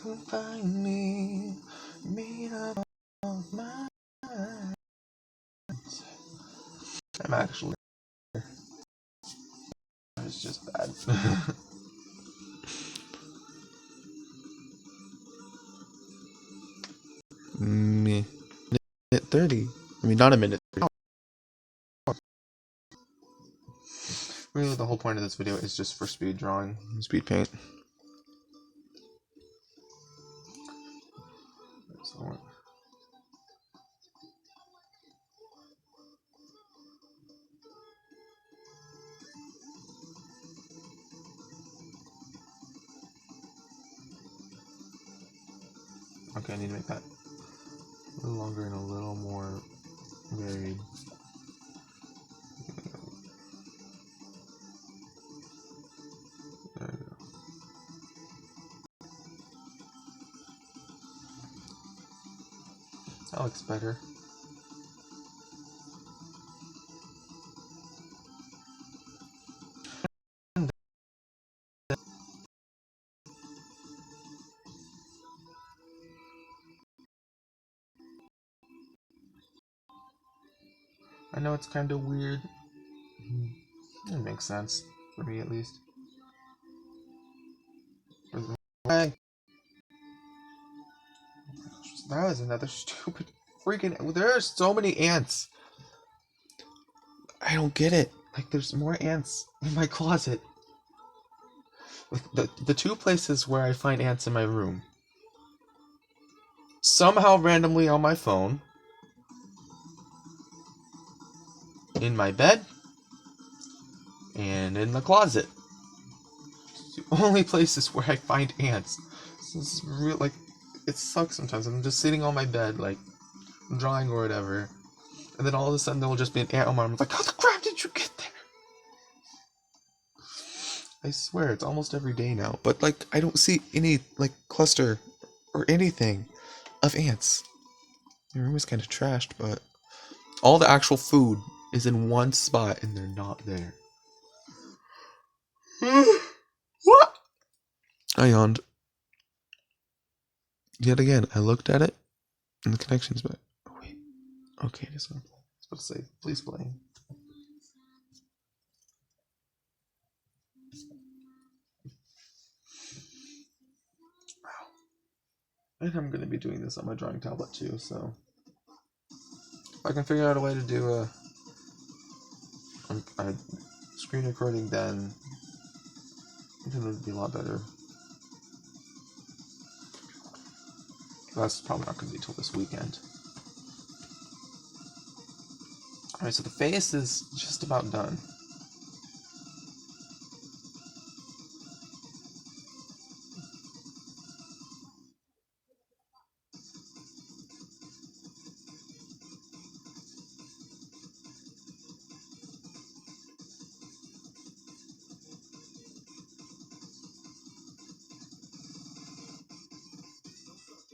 gonna find me. Made up of my. I'm actually. It's just bad. Minute 30. I mean, not a minute 30. Really, the whole point of this video is just for speed drawing, speed paint. So, okay, I need to make that a little longer and a little more varied. There we go. That looks better. I know it's kind of weird. It makes sense, for me at least. Hey! That was another stupid freaking. There are so many ants. I don't get it. Like, there's more ants in my closet. Like, the two places where I find ants in my room. Somehow randomly on my phone. In my bed. And in the closet. It's the only places where I find ants. This is real, like, it sucks sometimes. I'm just sitting on my bed, like, drawing or whatever. And then all of a sudden there will just be an ant on my arm. I'm like, how the crap did you get there? I swear, it's almost every day now. But, like, I don't see any, like, cluster or anything of ants. My room is kind of trashed, but all the actual food is in one spot and they're not there. What? I yawned. Yet again, I looked at it and the connection's back. Oh, wait. Okay, this one. I was supposed to say, please play. And I'm going to be doing this on my drawing tablet too, so if I can figure out a way to do a screen recording, then it would be a lot better. That's probably not going to be till this weekend. Alright, so the face is just about done.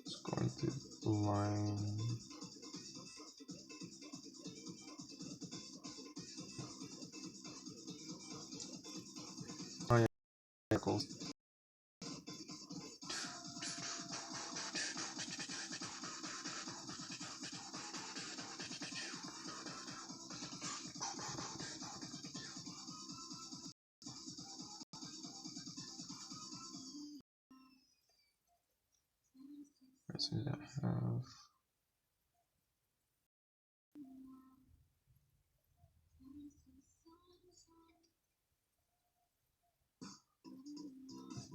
Just going through the line. Oh yeah, circles. So we have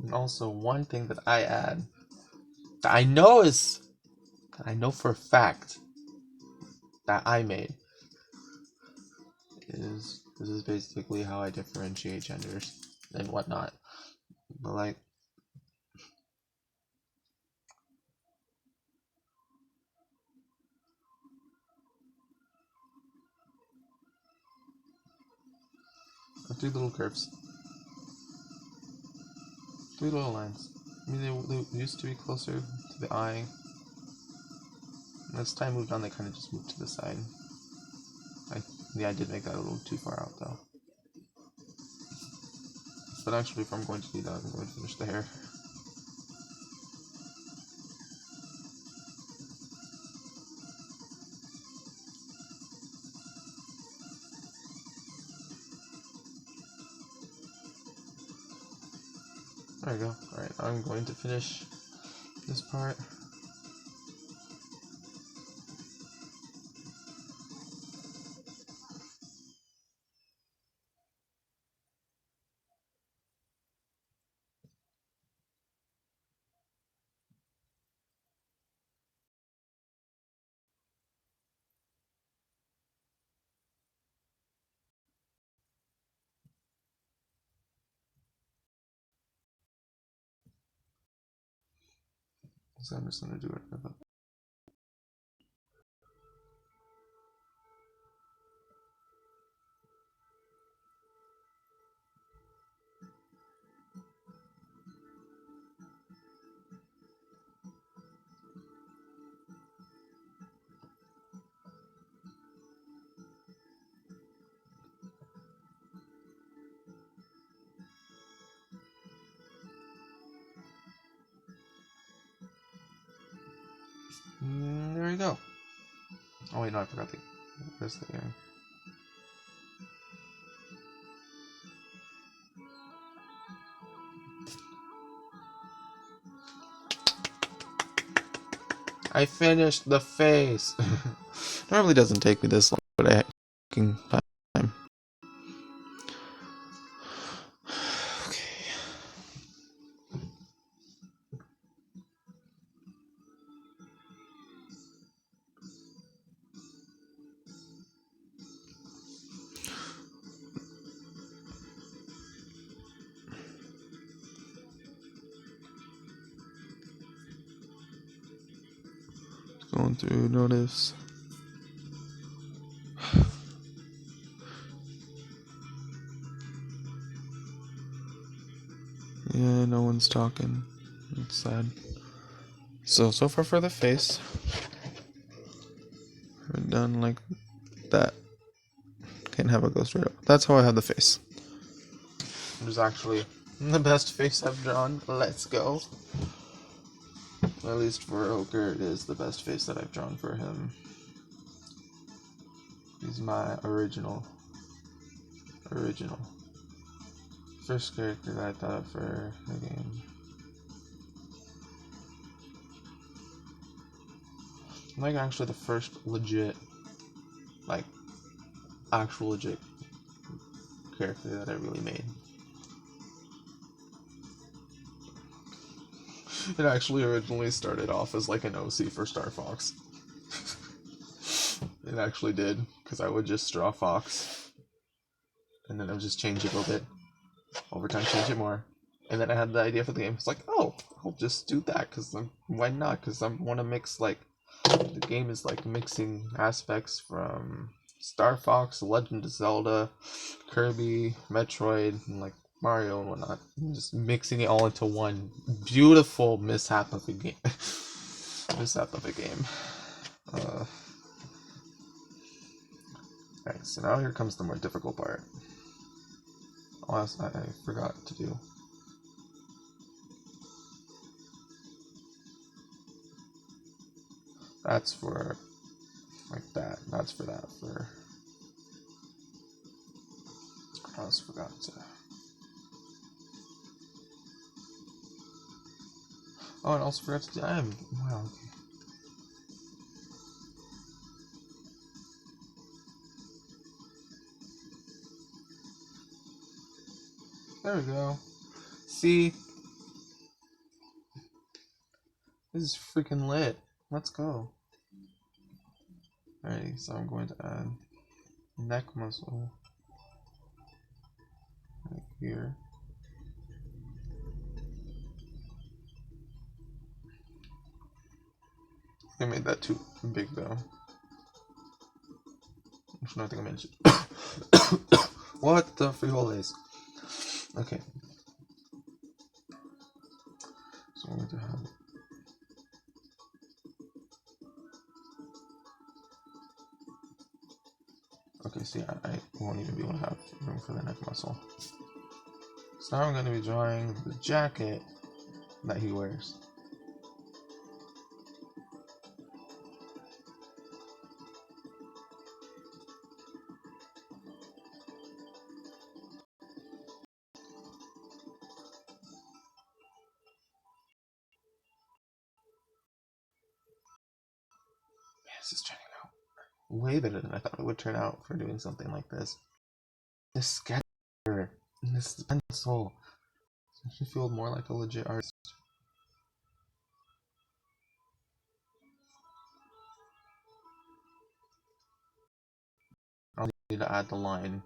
and also one thing that I add that I know for a fact that I made is this is basically how I differentiate genders and whatnot. But like three little curves. Three little lines. I mean, they used to be closer to the eye. And as time moved on, they kind of just moved to the side. Yeah, I did make that a little too far out, though. But actually, if I'm going to do that, I'm going to finish the hair. There we go. Alright, I'm going to finish this part. So I'm just going to do it for the... there we go. Oh wait, no, I forgot this thing. I finished the face. Normally doesn't take me this long, but I taking time. Okay. Going through notice. Yeah, no one's talking. It's sad. So far for the face. We're done like that. Can't have it go straight up. That's how I have the face. It is actually the best face I've drawn. Let's go. At least for Oker, it is the best face that I've drawn for him. He's my original. First character that I thought of for the game. Like actually the first legit, like actual legit character that I really made. It actually originally started off as like an OC for Star Fox. It actually did, because I would just draw Fox, and then I would just change it a little bit. Over time, change it more. And then I had the idea for the game. It's like, oh, I'll just do that, because why not? Because I want to mix, like, the game is like mixing aspects from Star Fox, Legend of Zelda, Kirby, Metroid, and like Mario and whatnot. And just mixing it all into one beautiful mishap of a game. Mishap of a game. Alright, so now here comes the more difficult part. Oh, I forgot to do. That's for like that. That's for that. For I also forgot to. Oh, and also forgot to do. I am wow. Okay. There we go. See, this is freaking lit. Let's go. Alrighty, so I'm going to add neck muscle right here. I made that too big though. Actually, I think I made it. What the frijoles? Okay. So I'm going to have. Okay, see, I won't even be able to have room for the neck muscle. So now I'm going to be drawing the jacket that he wears. This is turning out way better than I thought it would turn out for doing something like this. This sketch and this pencil makes me feel more like a legit artist. I'll need to add the line.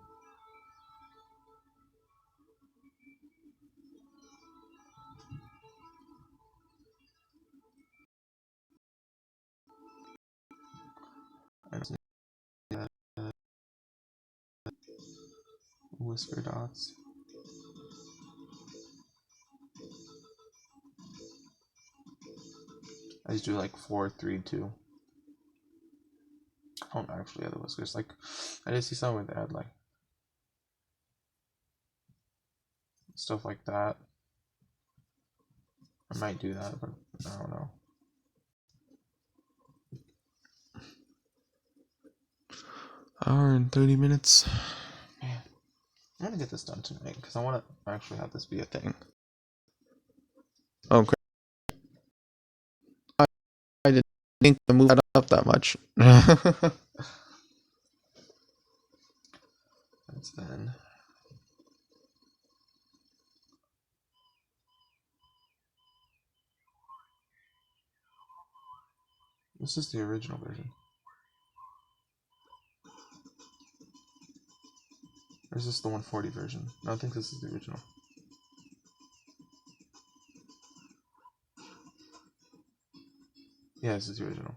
I just need to add whisper dots. I just do like 4, 3, 2. I don't actually add the whiskers. Like, I did see some where they add like stuff like that. I might do that, but I don't know. Hour and 30 minutes. Man, I'm gonna get this done tonight because I want to actually have this be a thing. Okay. I didn't think to move that up that much. That's then. This is the original version. Or is this the 140 version? No, I think this is the original. Yeah, this is the original.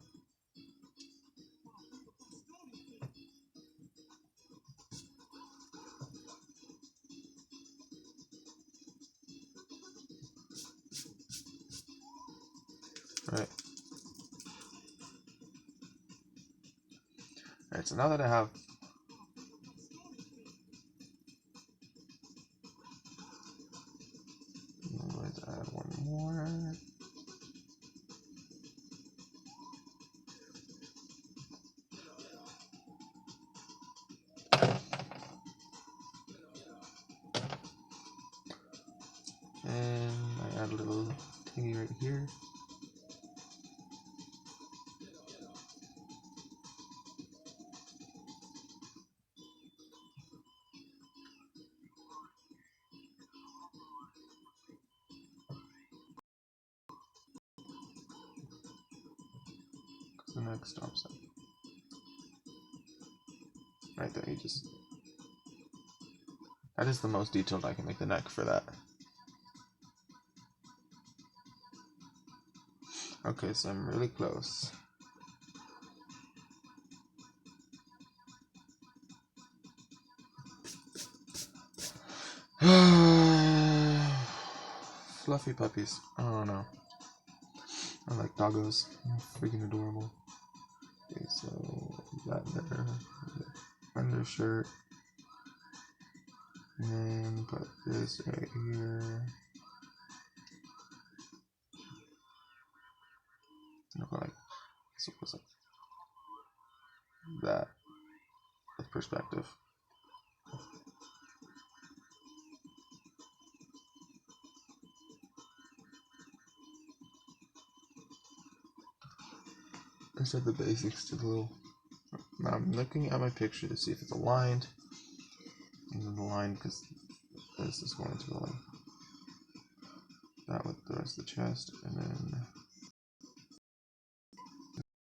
Alright. Alright, so now that I have I'm going to add one more. And I add a little thingy right here. The neck stops at. Right there, that is the most detailed I can make the neck for that. Okay, so I'm really close. Fluffy puppies. I don't know. I like doggos. They're freaking adorable. Okay, so that there. Undershirt. And then put this right here. Look like so it was like that with perspective. I said the basics to the little. Now I'm looking at my picture to see if it's aligned. And then the line, because this is going to go like that with the rest of the chest, and then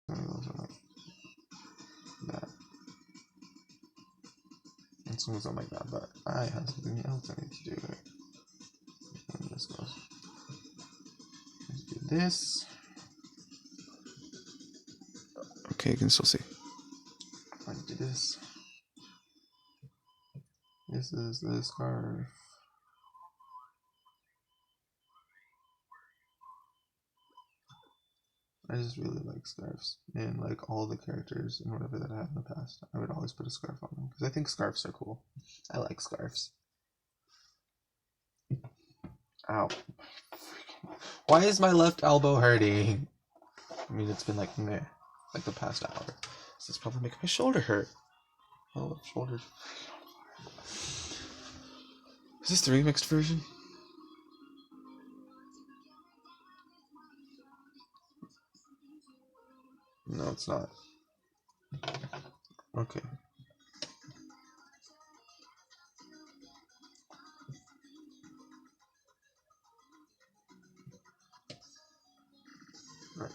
goes like that. And so it goes on like that, but I have something else I need to do. And this goes. Let's do this. Okay, you can still see. I do this. This is the scarf. I just really like scarves, and like all the characters and whatever that I had in the past, I would always put a scarf on them because I think scarves are cool. I like scarves. Ow. Why is my left elbow hurting? I mean, it's been like meh, like the past hour. So it's probably making my shoulder hurt. Oh, shoulders. Is this the remixed version? No, it's not. Okay. Right.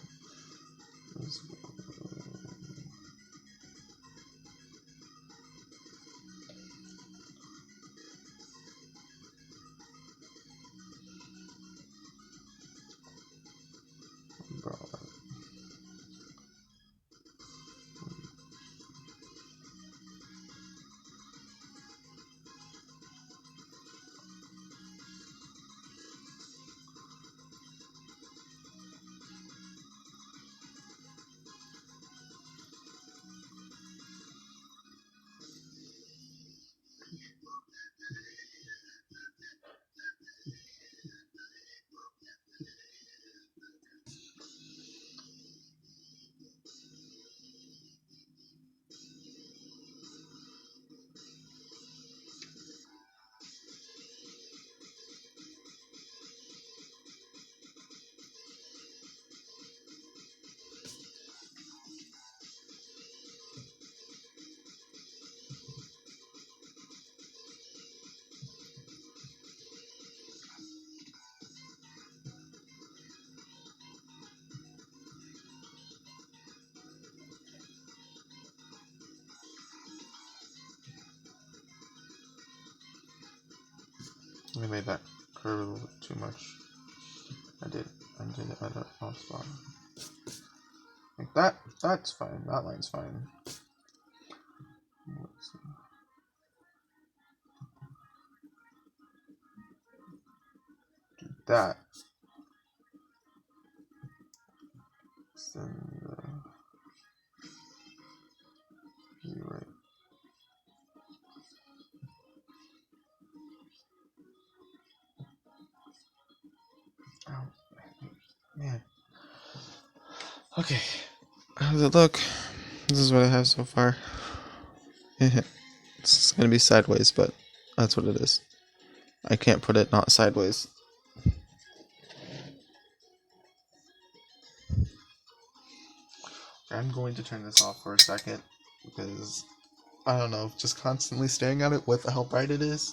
I made that curve a little bit too much. I did it at an off spot. Like that. That's fine. That line's fine. Let's see. Do that. Send view right. Ow. Man. Okay. How does it look? This is what I have so far. It's gonna be sideways, but that's what it is. I can't put it not sideways. I'm going to turn this off for a second because I don't know, just constantly staring at it with how bright it is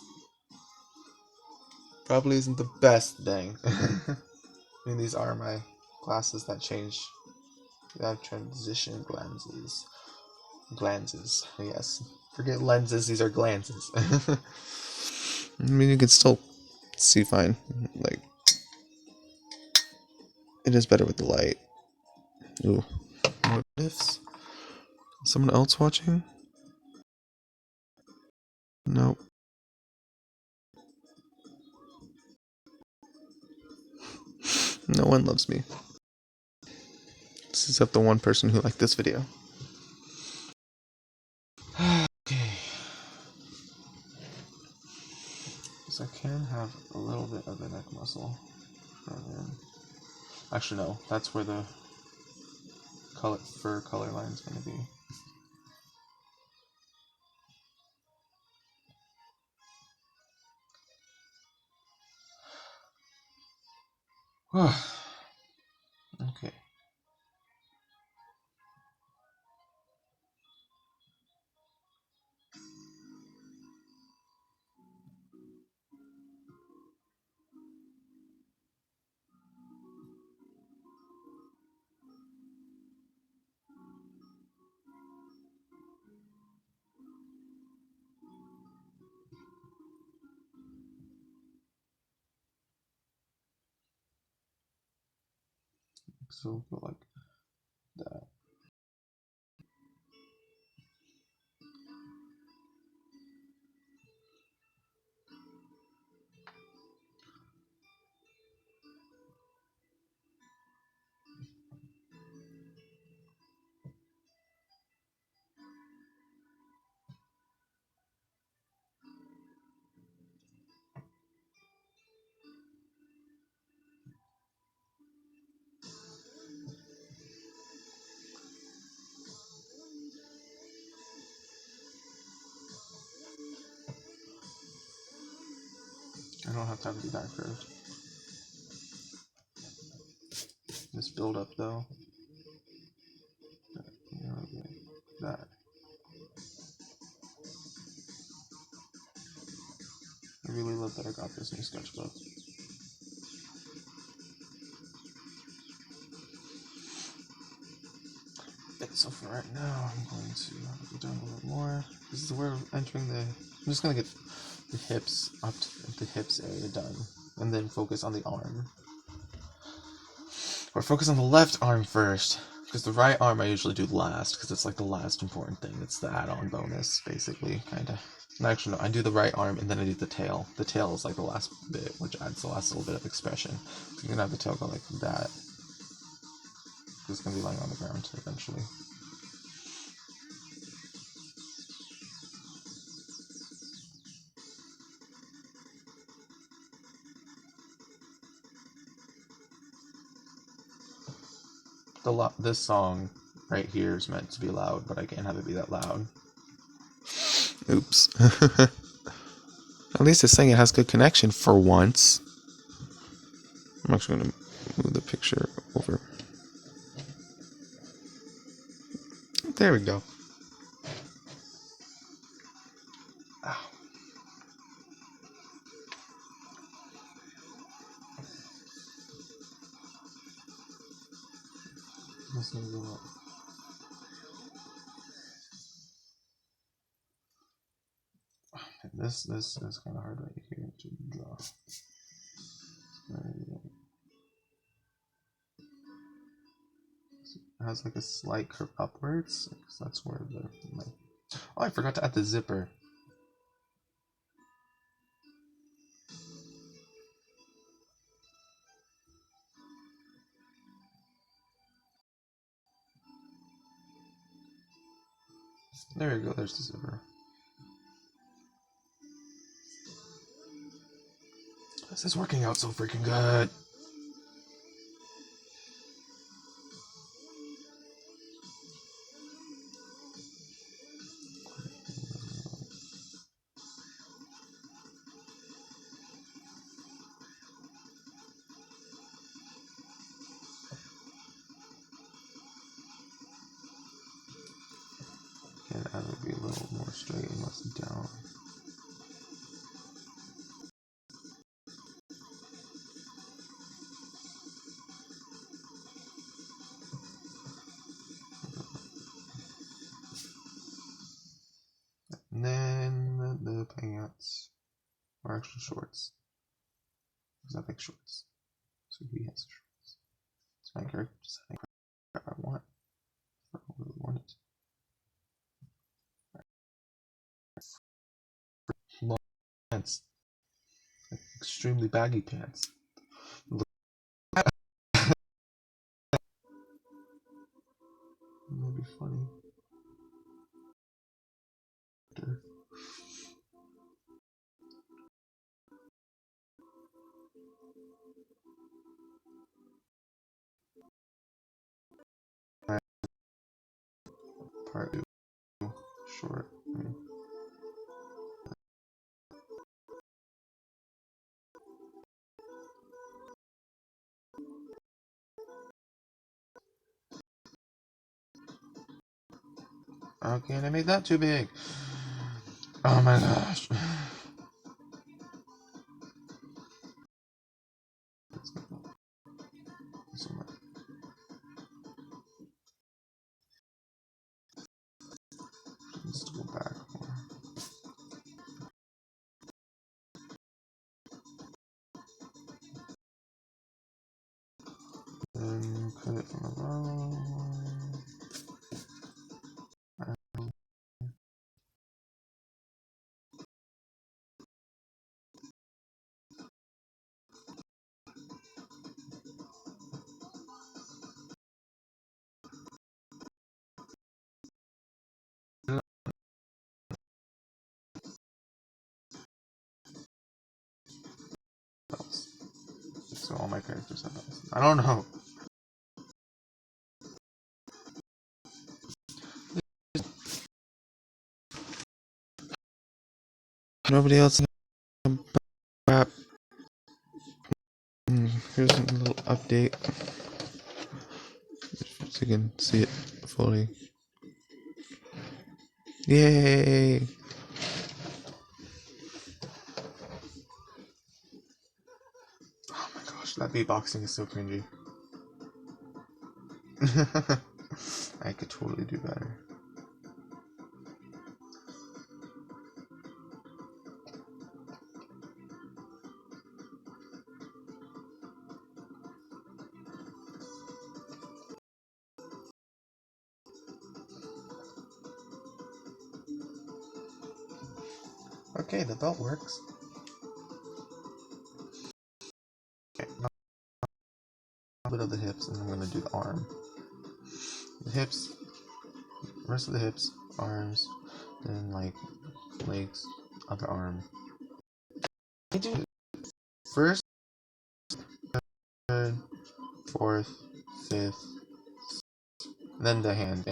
probably isn't the best thing. I mean, these are my glasses that change You have transition glances. Glances, yes. Forget lenses, these are glances. I mean, you can still see fine. Like, it is better with the light. Ooh. What ifs? Someone else watching? Nope. No one loves me. Except the one person who liked this video. Okay. So I can have a little bit of the neck muscle. Actually, no. That's where the fur color line is going to be. Okay. So we'll go like that. I don't have time to be that curved. This build up though. That. I really love that I got this new sketchbook. So for right now, I'm going to go down a little more. This is where we're entering the. I'm just gonna get the hips up to the hips area done, and then focus on the arm. Or focus on the left arm first, because the right arm I usually do last, because it's like the last important thing. It's the add-on bonus, basically, kind of. Actually, no, I do the right arm and then I do the tail. The tail is like the last bit, which adds the last little bit of expression. So you're gonna have the tail go like that. It's gonna be lying on the ground eventually. This song right here is meant to be loud, but I can't have it be that loud. Oops. At least it's saying it has good connection for once. I'm actually going to move the picture over. There we go. Ow. This is kind of hard right here to draw. It has like a slight curve upwards, because that's where the oh, I forgot to add the zipper. There you go, there's the zipper. This is working out so freaking good. And I would be a little more straight and less down. And then the pants are actually shorts. Because I like shorts. So he has shorts. It's my character design. I want. I really want it. Long pants. Like extremely baggy pants. That'd be funny. Part 2. Short. How can I make that too big? Oh my gosh. So much. Let's go back more. Then cut it from the bottom. So all my characters have bells. I don't know. Nobody else. Here's a little update. So you can see it fully. Yay! Oh my gosh, that beatboxing is so cringy. I could totally do better. Okay, the belt works. Okay, now a bit of the hips, and I'm gonna do the arm. The hips, rest of the hips, arms, then like legs, other arm. I do first, third, fourth, fifth, then the hand,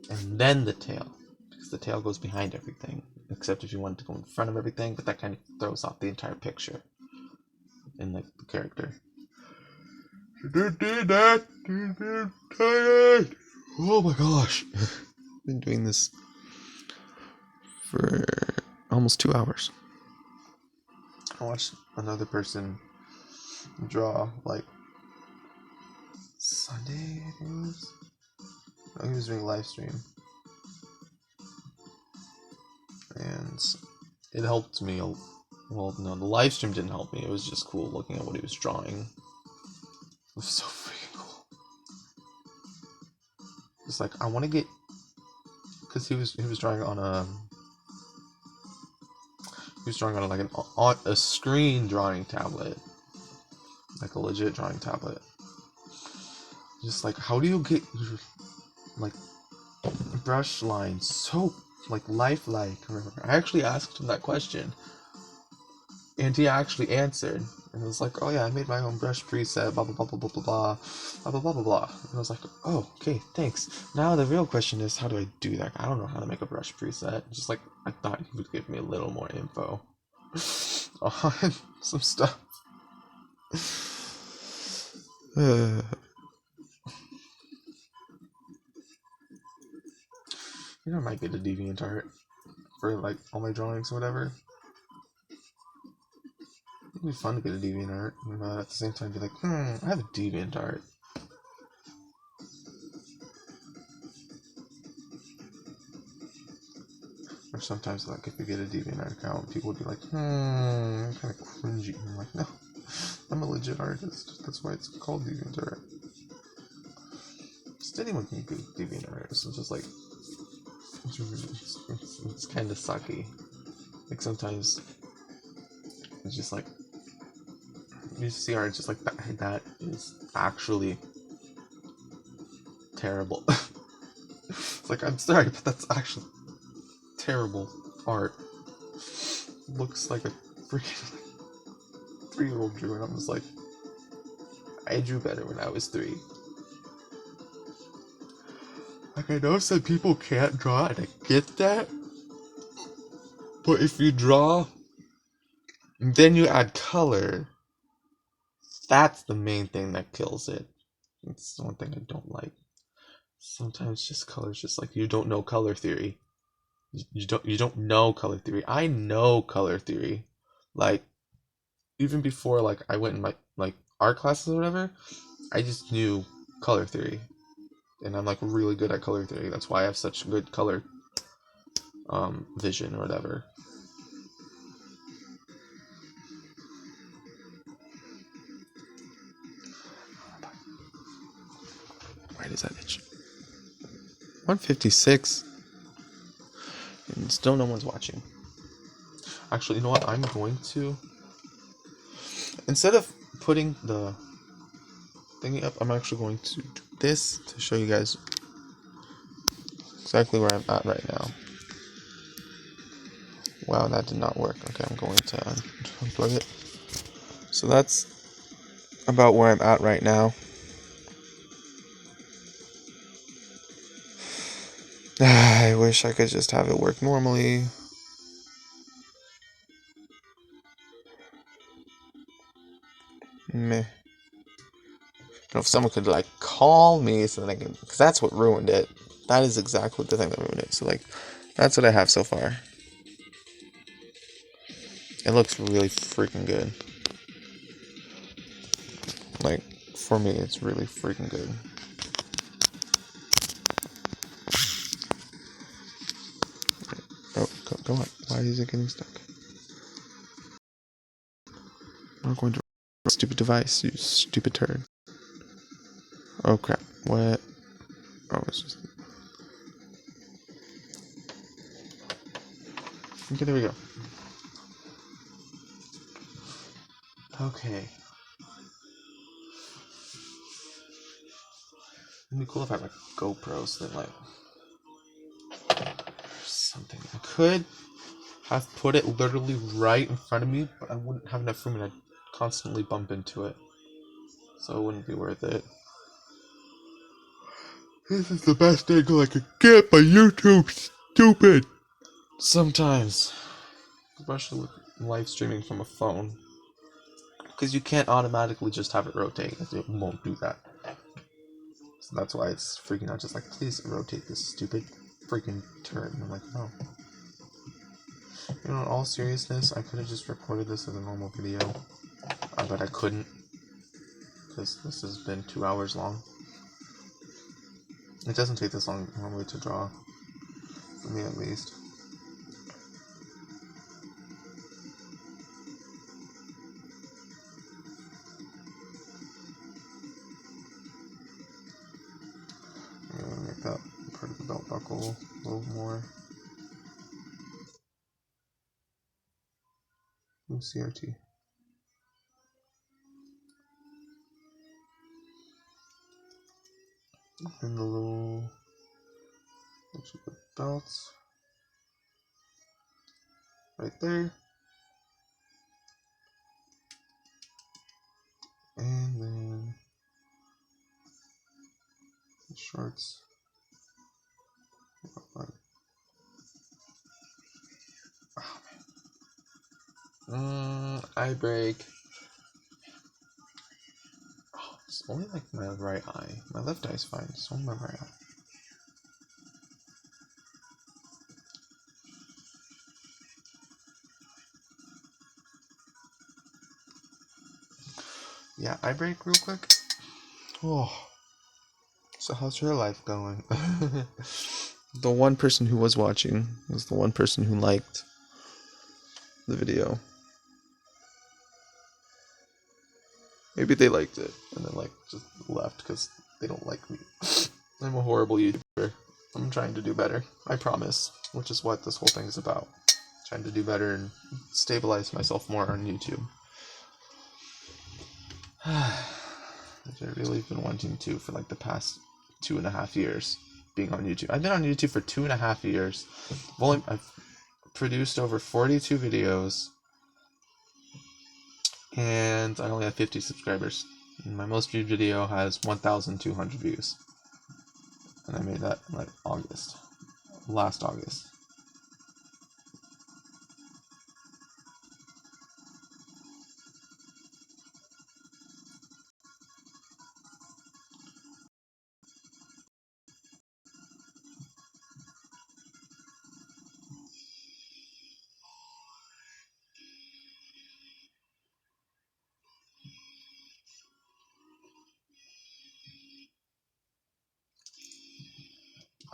and then the tail. Because the tail goes behind everything. Except if you want to go in front of everything, but that kind of throws off the entire picture. In like the character. Oh my gosh. I've been doing this for almost 2 hours. I watched another person draw like Sunday, I think it was. He was doing a live stream. And it helped me. Well, no, the live stream didn't help me. It was just cool looking at what he was drawing. It was so freaking cool. It's like I want to get, because he was drawing on like on a screen drawing tablet, like a legit drawing tablet. Just like, how do you get your like brush lines so like lifelike? I actually asked him that question, and he actually answered. And it was like, oh yeah, I made my own brush preset, blah blah blah blah blah blah blah blah blah blah blah blah. And I was like, oh, okay, thanks. Now the real question is, how do I do that? I don't know how to make a brush preset. Just like, I thought he would give me a little more info on some stuff. You know, I might get a DeviantArt for like all my drawings or whatever. It'd be fun to get a DeviantArt, but at the same time be like, I have a DeviantArt. Or sometimes, like, if you get a DeviantArt account, people would be like, kind of cringy. And I'm like, no, I'm a legit artist. That's why it's called DeviantArt. Just anyone can be DeviantArt. It's just like, it's kind of sucky. Like, sometimes it's just like, you see art, just like, that is actually terrible. It's like, I'm sorry, but that's actually terrible art. Looks like a freaking 3-year-old drew, and I'm just like, I drew better when I was 3. Like, I know some people can't draw, and I get that. But if you draw, then you add color, that's the main thing that kills it. It's the one thing I don't like. Sometimes just color's just like, you don't know color theory. You don't know color theory. I know color theory. Like, even before, like, I went in my, like, art classes or whatever, I just knew color theory. And I'm, like, really good at color theory. That's why I have such good color vision or whatever. Why does that itch? 156. And still no one's watching. Actually, you know what? I'm going to, instead of putting the thingy up, I'm actually going to do this to show you guys exactly where I'm at right now. Wow, that did not work. Okay, I'm going to unplug it. So that's about where I'm at right now. I wish I could just have it work normally. Meh. Know if someone could, like, call me so that I can, because that's what ruined it. That is exactly the thing that ruined it. So, like, that's what I have so far. It looks really freaking good. Like, for me, it's really freaking good. Oh, go on. Why is it getting stuck? I'm not going to stupid device, you stupid turd. Oh crap. What? Oh, it's just... Okay, there we go. Okay. It'd be cool if I had, like, GoPros, then, like, something. I could have put it literally right in front of me, but I wouldn't have enough room and I'd constantly bump into it. So it wouldn't be worth it. This is the best angle I could get, but YouTube's stupid. Sometimes. Especially live streaming from a phone. Because you can't automatically just have it rotate. It won't do that. So that's why it's freaking out. Just like, please rotate this stupid freaking turn. And I'm like, no. You know, in all seriousness, I could have just recorded this as a normal video. But I couldn't. Because this has been 2 hours long. It doesn't take this long normally to draw. For me, at least. I'm gonna make that part of the belt buckle a little more. CRT. And the little belts right there. And then the shorts. Eye break. Oh, it's only like my right eye. My left eye's fine. It's only my right eye. Yeah, eye break real quick. Oh. So how's your life going? The one person who was watching was the one person who liked the video. Maybe they liked it and then like just left because they don't like me. I'm a horrible YouTuber. I'm trying to do better. I promise. Which is what this whole thing is about. Trying to do better and stabilize myself more on YouTube. Which I really have been wanting to for like the past 2.5 years. Being on YouTube. I've been on YouTube for 2.5 years. I've produced over 42 videos. And I only have 50 subscribers. And my most viewed video has 1,200 views. And I made that in like August. Last August.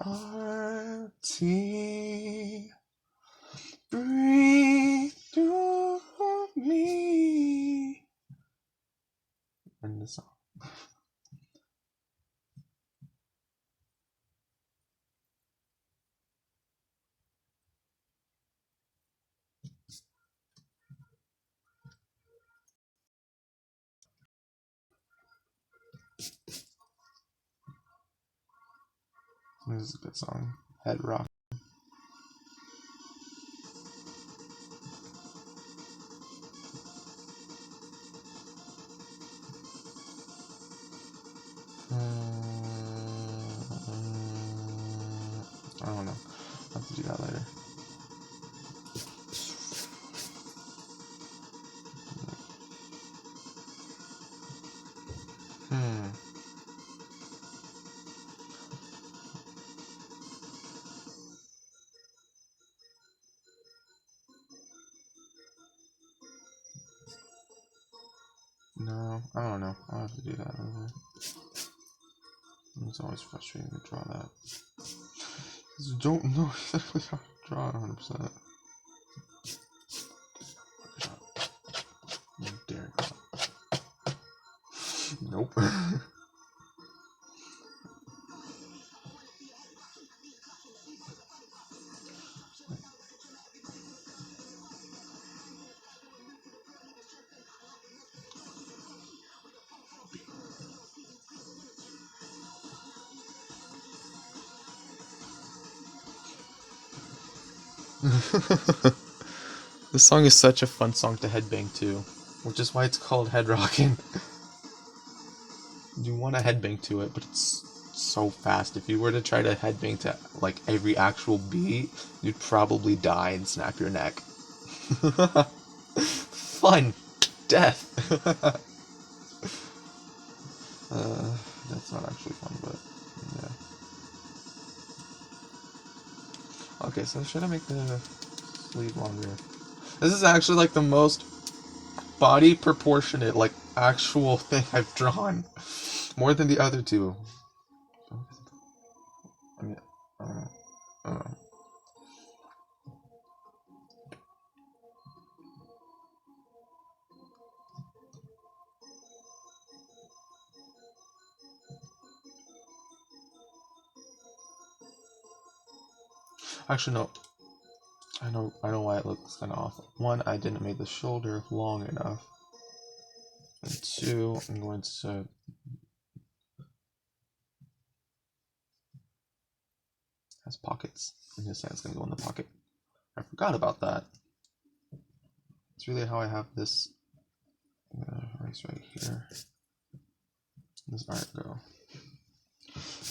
RT, breathe through me. End the song. This is a good song. Head rock. I don't know. I'll have to do that later. No, I don't know. I'll have to do that later. It's always frustrating to draw that. Because you don't know exactly how to draw it 100%. Dare go. Nope. This song is such a fun song to headbang to, which is why it's called head rocking. You want to headbang to it, but it's so fast. If you were to try to headbang to like every actual beat, you'd probably die and snap your neck. Fun. Death. That's not actually fun, but yeah. Okay, so should I make the sleeve longer? This is actually like the most body proportionate, like actual thing I've drawn. More than the other two. I mean, I don't know. I don't know. Actually, no. I know why it looks kind of off. One, I didn't make the shoulder long enough. And two, I'm going to has pockets. And his hand's gonna go in the pocket. I forgot about that. It's really how I have this. I'm gonna erase right here. This art go.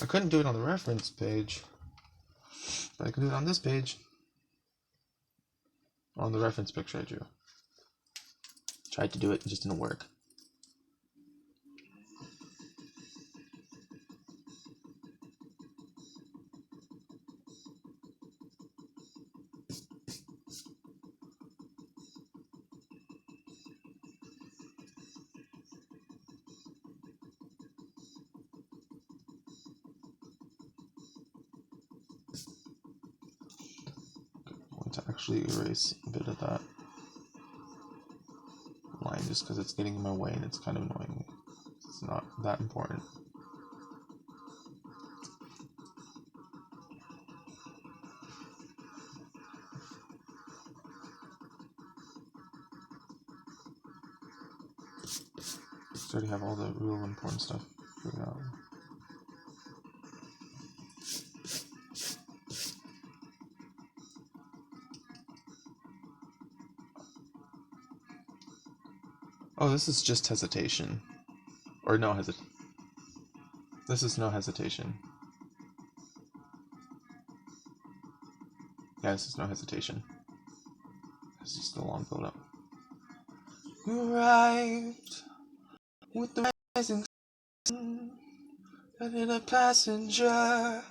I couldn't do it on the reference page, but I can do it on this page. On the reference picture I drew. Tried to do it, it just didn't work. to actually erase a bit of that line just because it's getting in my way and it's kind of annoying me. It's not that important. I already have all the real important stuff figured out. Oh, this is just hesitation. Or no hesitation. This is no hesitation. Yeah, this is no hesitation. It's just a long build up. You arrived with the rising sun, and in a passenger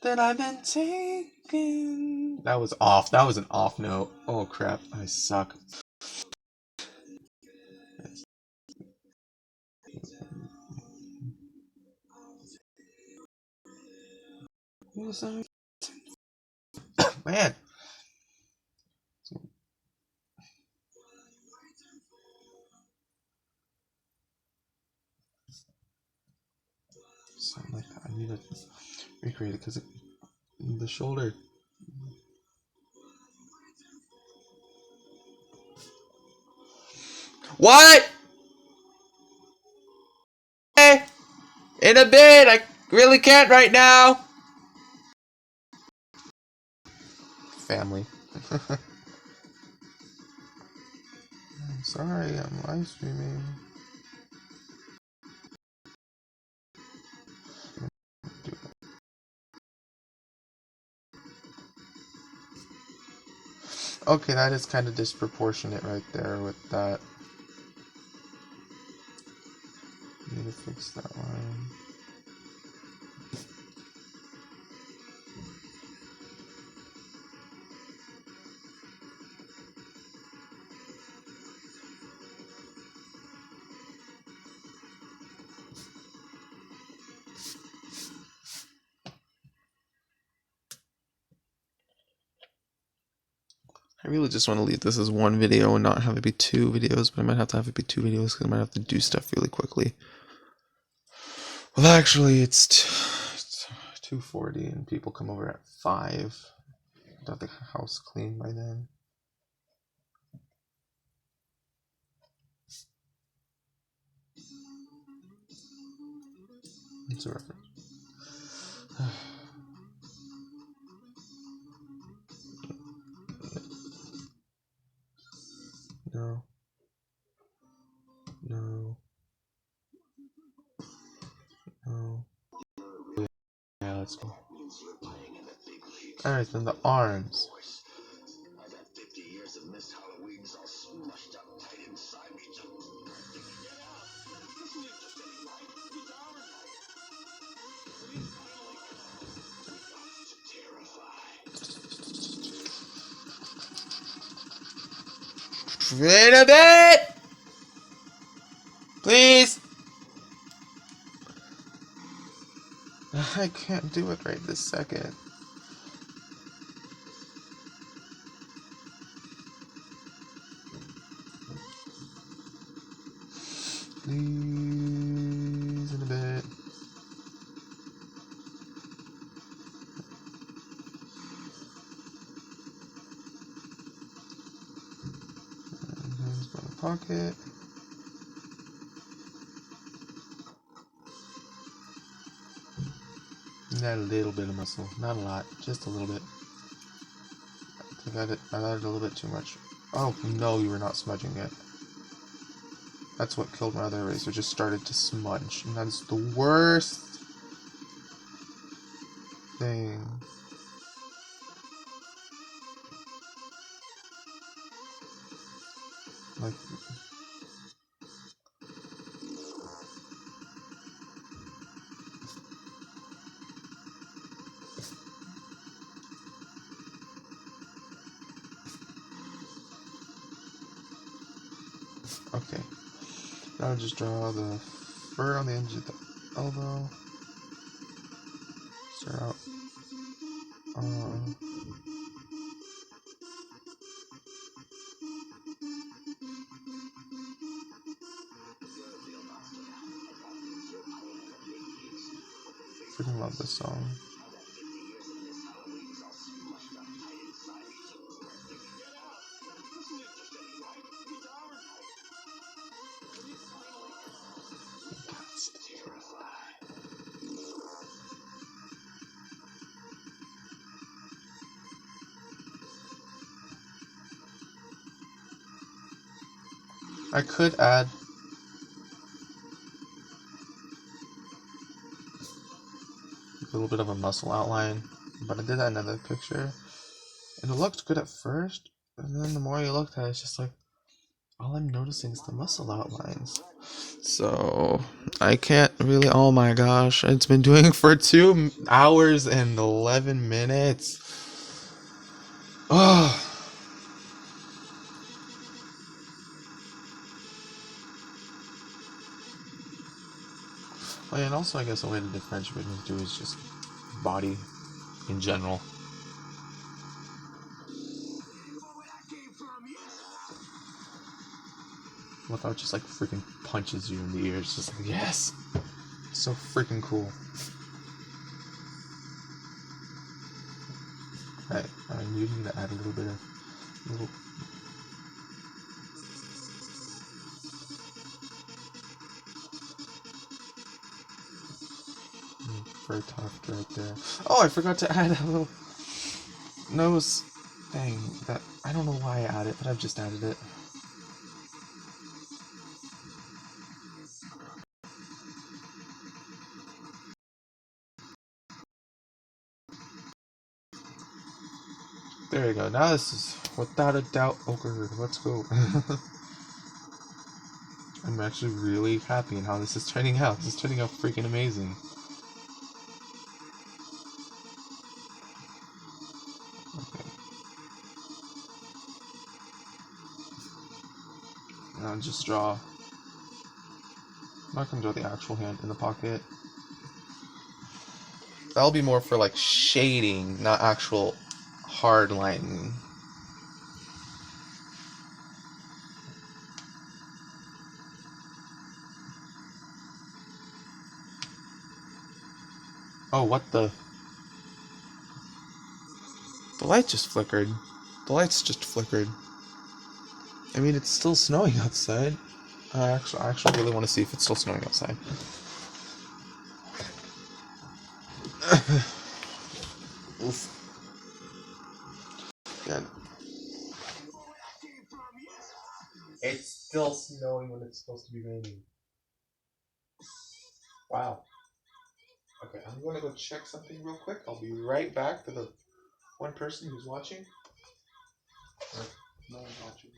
that I've been taking. That was off. That was an off note. Oh crap, I suck. Man. Something like that. I need to recreate it because the shoulder. What? Hey, in a bit. I really can't right now. Family. I'm sorry, I'm live streaming. Okay, that is kind of disproportionate right there with that. Need to fix that line. I really just want to leave this as one video and not have it be two videos, but I might have to have it be two videos because I might have to do stuff really quickly. Well, actually, it's 2:40 and people come over at 5. Got the house clean by then. It's a reference. No. No. No. Yeah, let's go. Alright, then the arms. Wait a bit! Please! I can't do it right this second. Please, in a bit. Hands by the pocket. Add a little bit of muscle, not a lot, just a little bit. I think I added a little bit too much. Oh no, you were not smudging it. That's what killed my other eraser, just started to smudge, and that's the worst thing. Like, okay. Now I'll just draw the fur on the edge of the elbow. Start out. freaking love this song. I could add a little bit of a muscle outline, but I did that in another picture, and it looked good at first, and then the more I looked at it, it's just like, all I'm noticing is the muscle outlines. So, I can't really, oh my gosh, it's been doing for 2 hours and 11 minutes. Oh. Oh yeah, and also I guess a way to differentiate between the two is just body in general. Without just like freaking punches you in the ear. It's just like, yes! So freaking cool. I'm needing to add a little bit of little fur tuft right there. Oh, I forgot to add a little nose thing that I don't know why I added, but I've just added it. There you go. Now this is without a doubt ochre. Let's go. I'm actually really happy in how this is turning out. This is turning out freaking amazing. Okay. Now just draw. I'm not gonna draw the actual hand in the pocket. That'll be more for like shading, not actual hard lining. Oh, what the? The light just flickered. The lights just flickered. I mean, it's still snowing outside. I actually really want to see if it's still snowing outside. Oof. Yeah. It's still snowing when it's supposed to be raining. Wow. Okay, I'm going to go check something real quick. I'll be right back for the one person who's watching. No one's watching.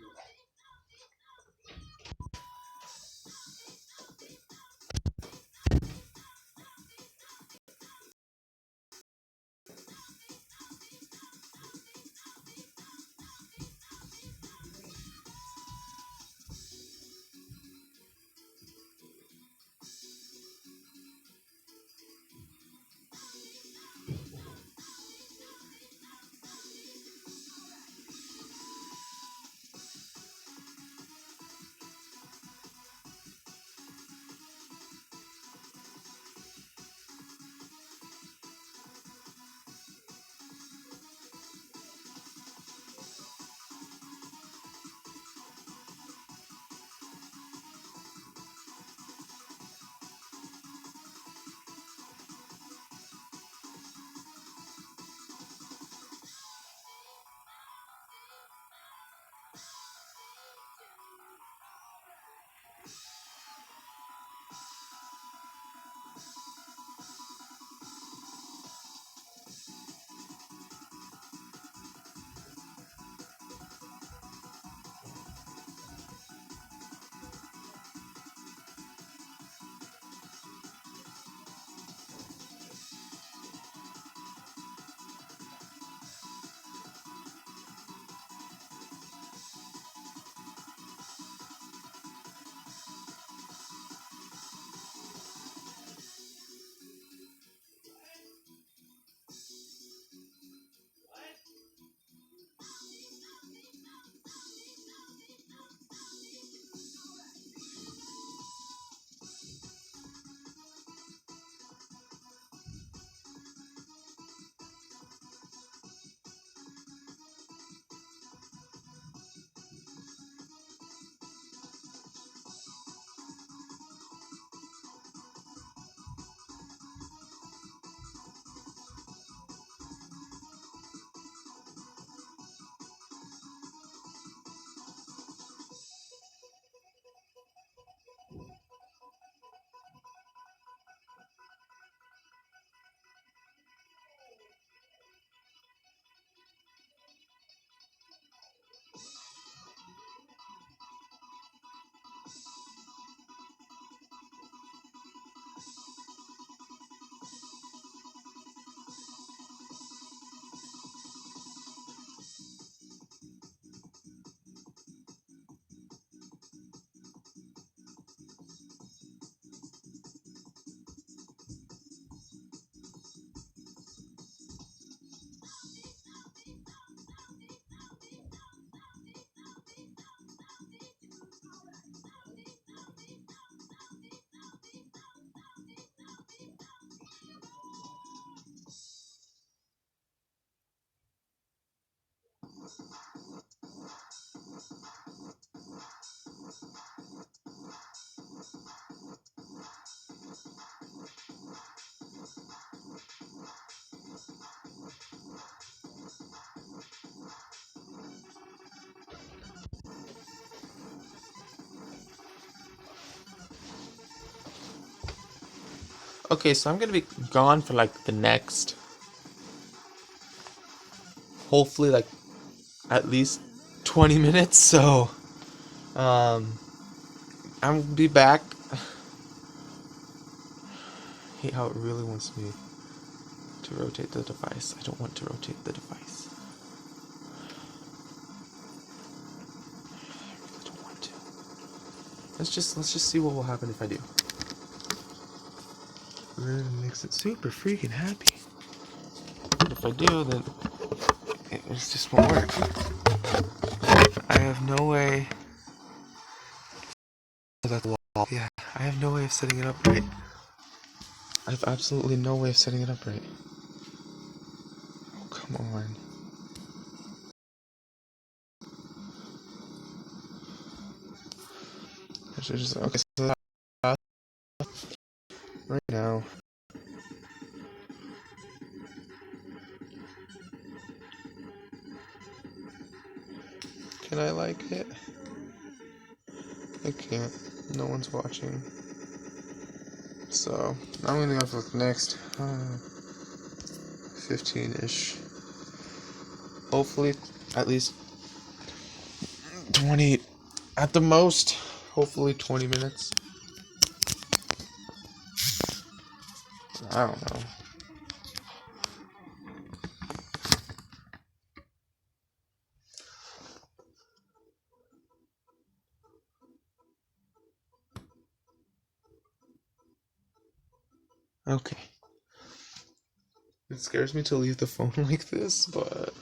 Okay, so I'm gonna be gone for like the next, hopefully like at least 20 minutes. So, I'm gonna be back. I hate how it really wants me to rotate the device. I don't want to rotate the device. I really don't want to. Let's just see what will happen if I do. Really makes it super freaking happy. If I do, then it just won't work. I have no way. That's wall. Yeah, I have no way of setting it up right. I have absolutely no way of setting it up right. Oh, come on. I should just okay. So right now, can I like it? I can't. No one's watching. So I'm gonna go for the next 15-ish. Hopefully, at least 20. At the most, hopefully 20 minutes. I don't know. Okay. It scares me to leave the phone like this, but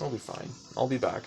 I'll be fine. I'll be back.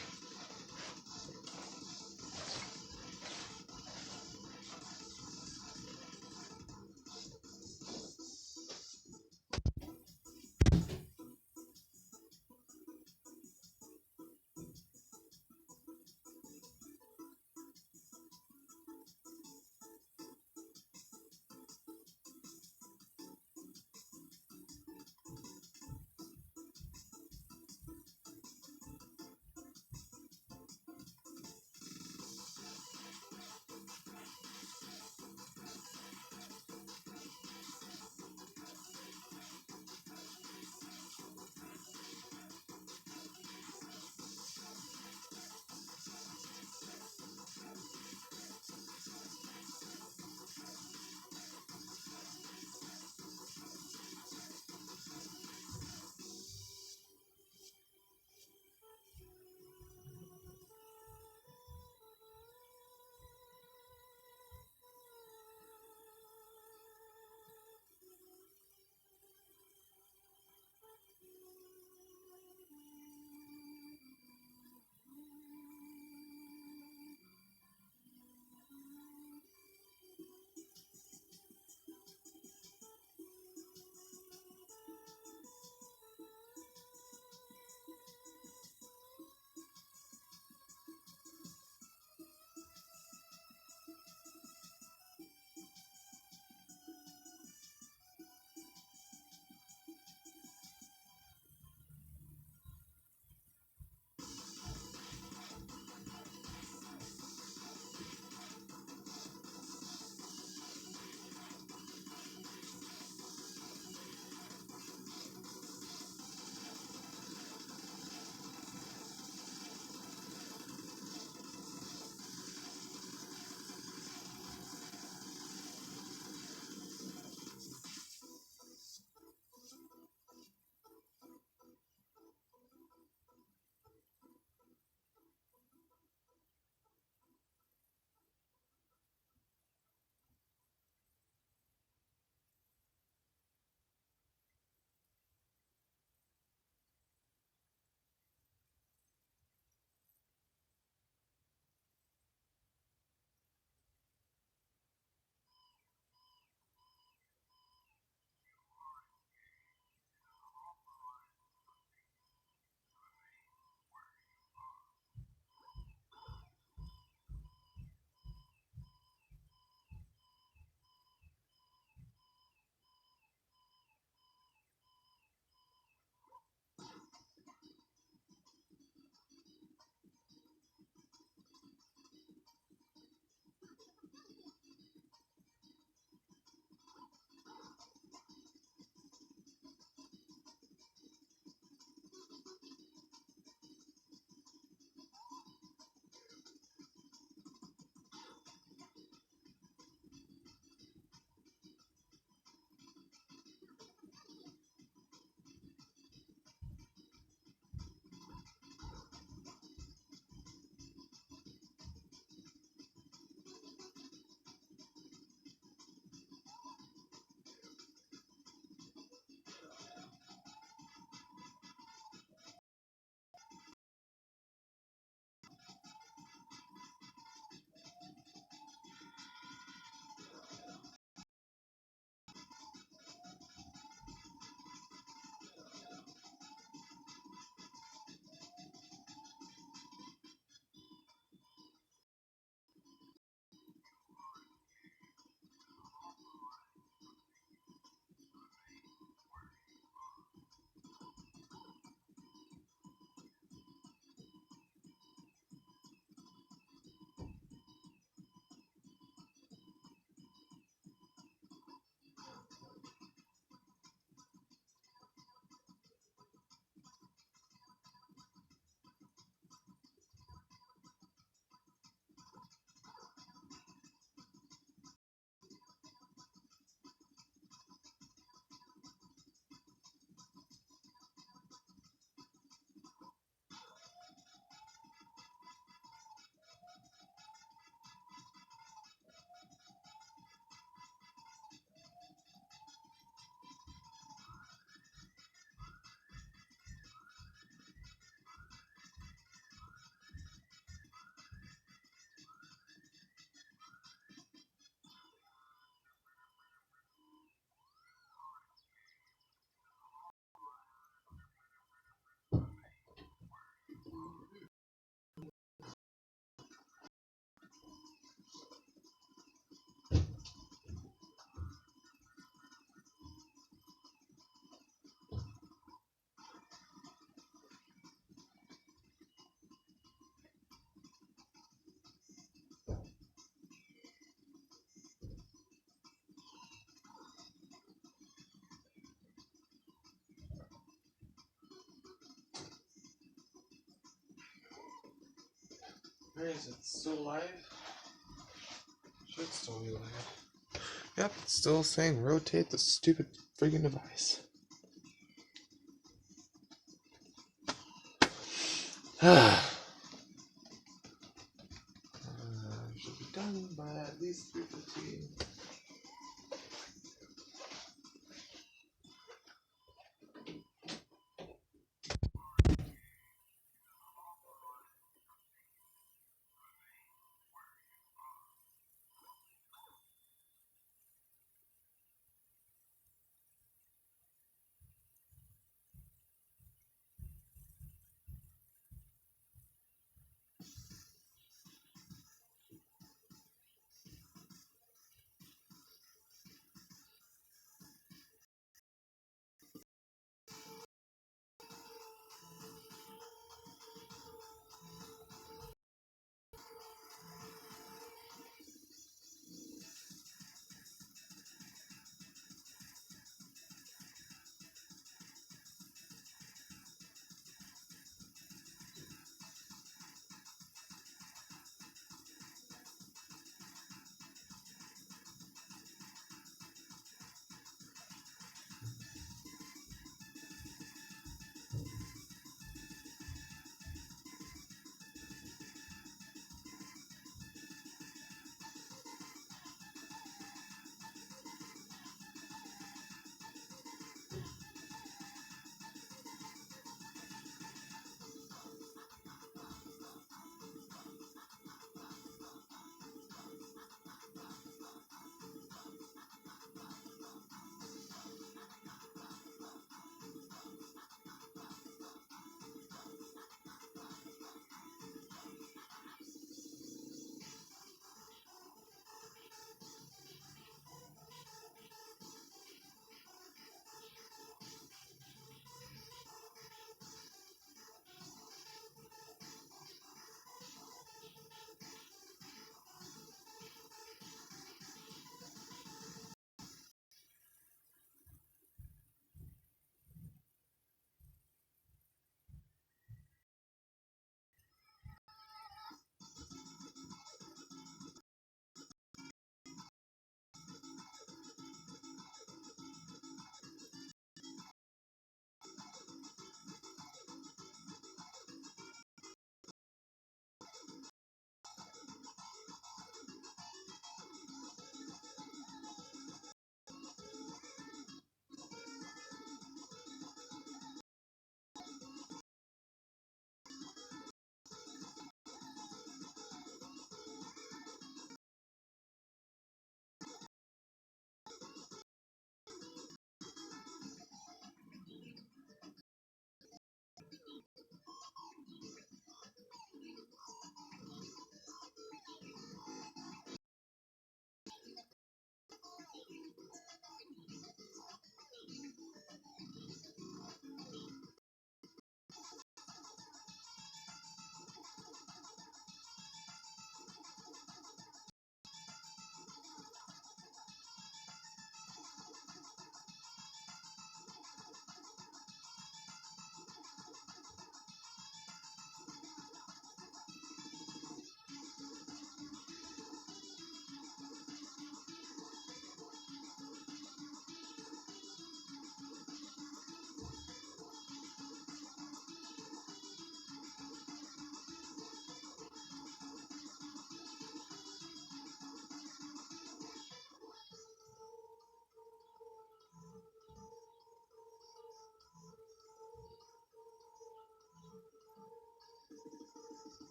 Where is it? Still live? Should still be live. Yep, it's still saying rotate the stupid freaking device. Should be done by at least 3:15.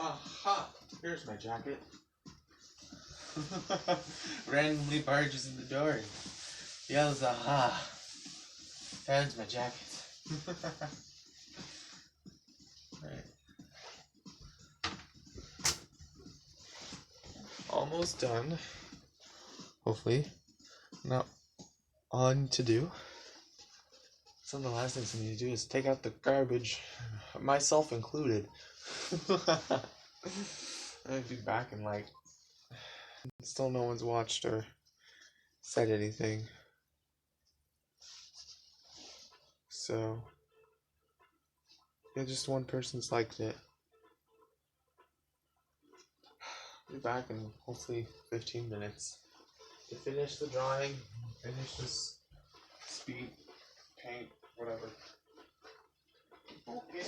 Aha! Here's my jacket. Randomly barges in the door and yells, aha! Found my jacket. Right. Almost done. Hopefully. Now, on to do. Some of the last things I need to do is take out the garbage, myself included. I'll be back in like. Still no one's watched or said anything. So, yeah, just one person's liked it. Be back in hopefully 15 minutes to finish the drawing, finish this speed paint, whatever. Okay.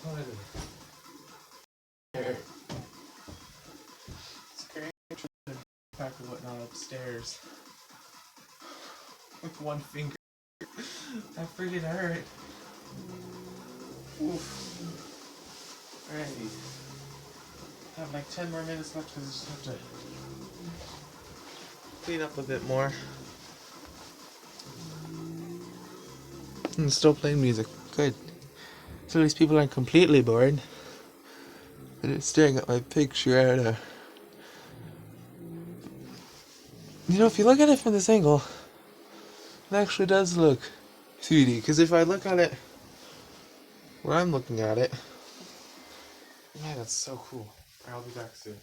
It's crazy to pack or whatnot upstairs with one finger. That freaking hurt. Oof. Alrighty. I have like 10 more minutes left because I just have to clean up a bit more. And still playing music. Good. So at least people aren't completely bored. They're staring at my picture at a... You know, if you look at it from this angle, it actually does look 3D. Because if I look at it where I'm looking at it, man, that's so cool. I'll be back soon.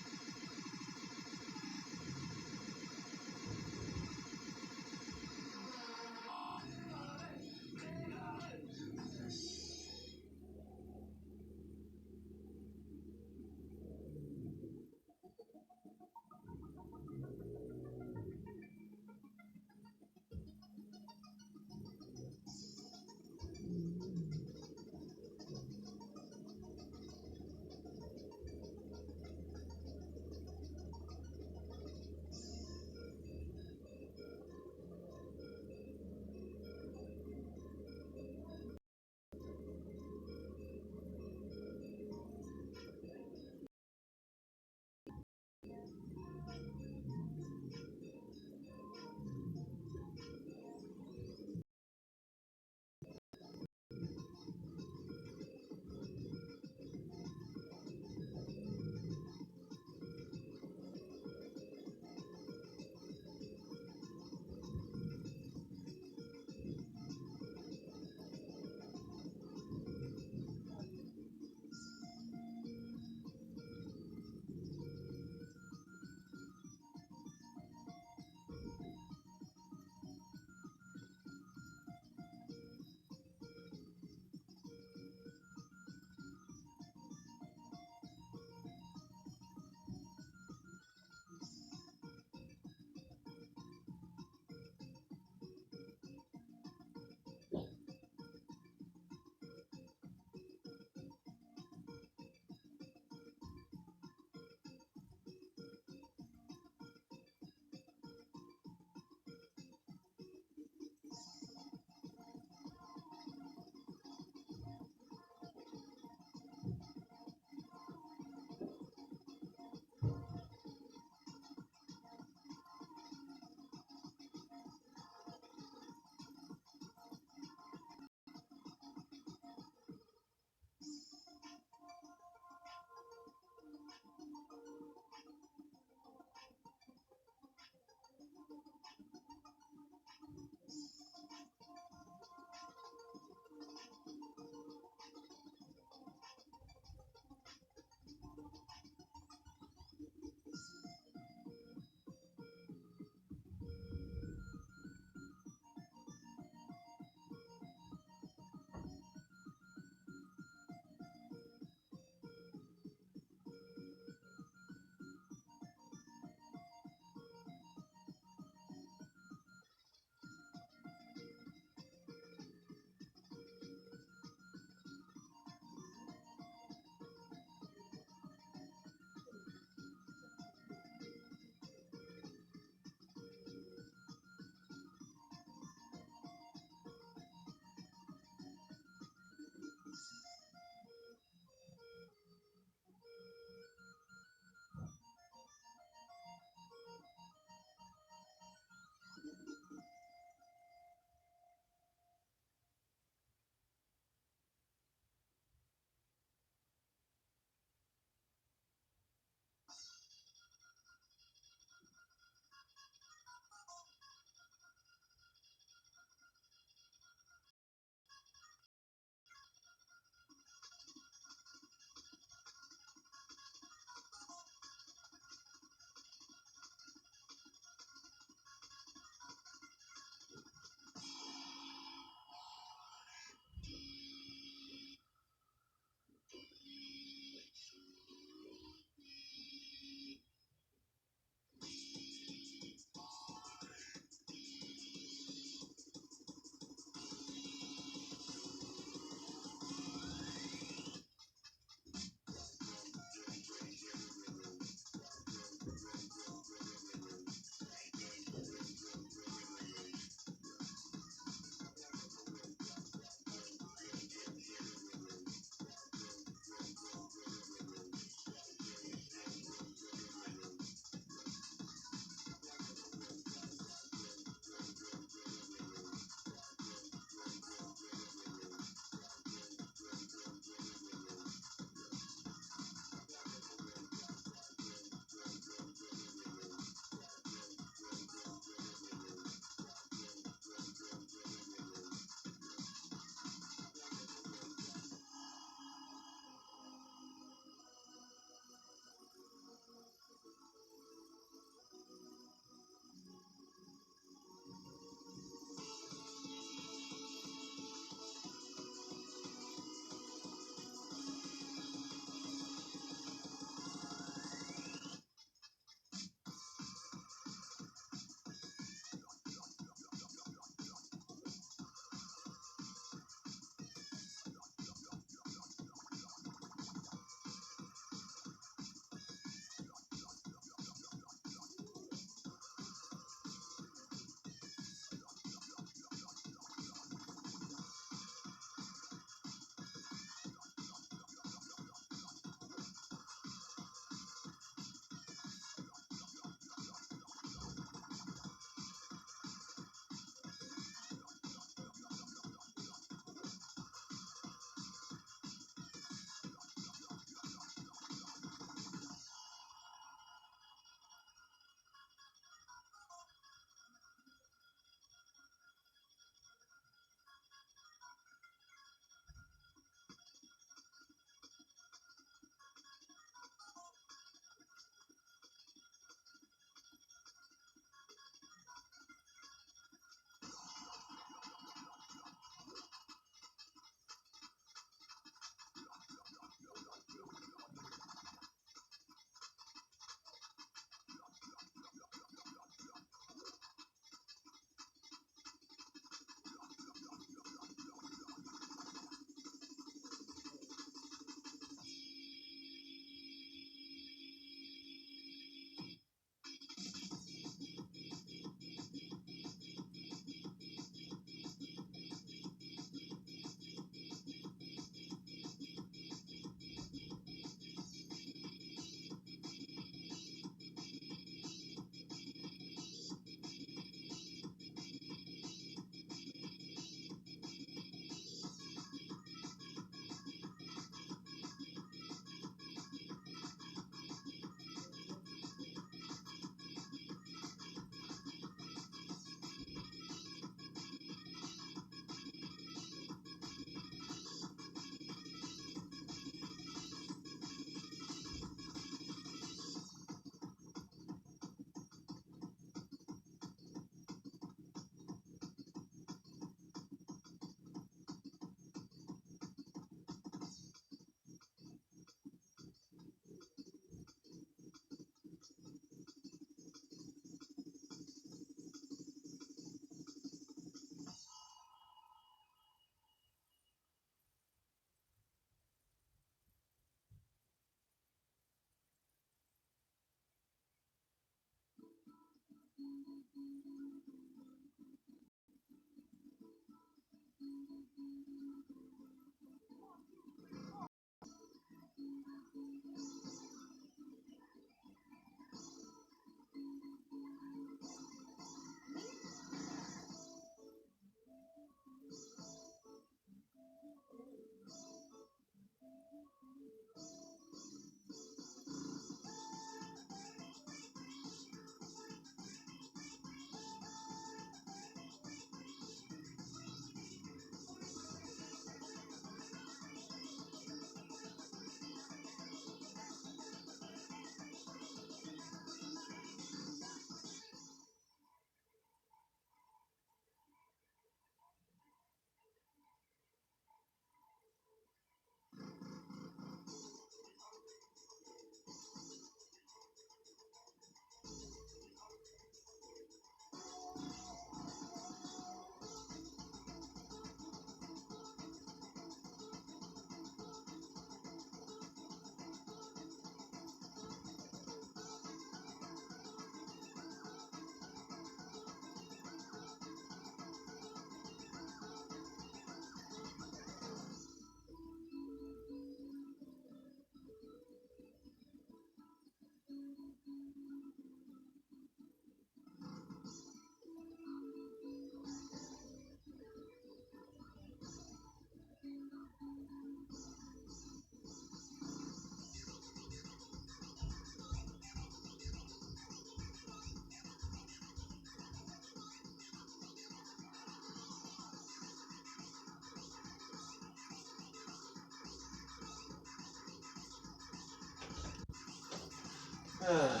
I'm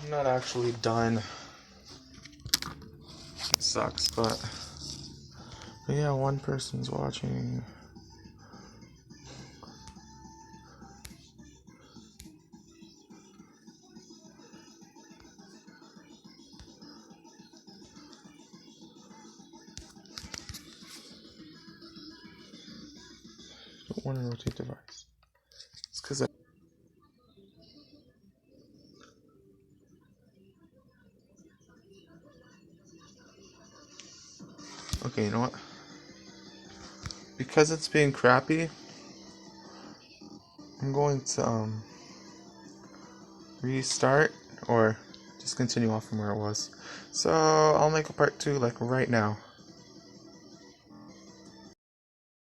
not actually done. It sucks, but yeah, one person's watching. Don't want to rotate device. It's because I. Okay, you know what? Because it's being crappy, I'm going to restart or just continue off from where it was. So I'll make a part 2 like right now.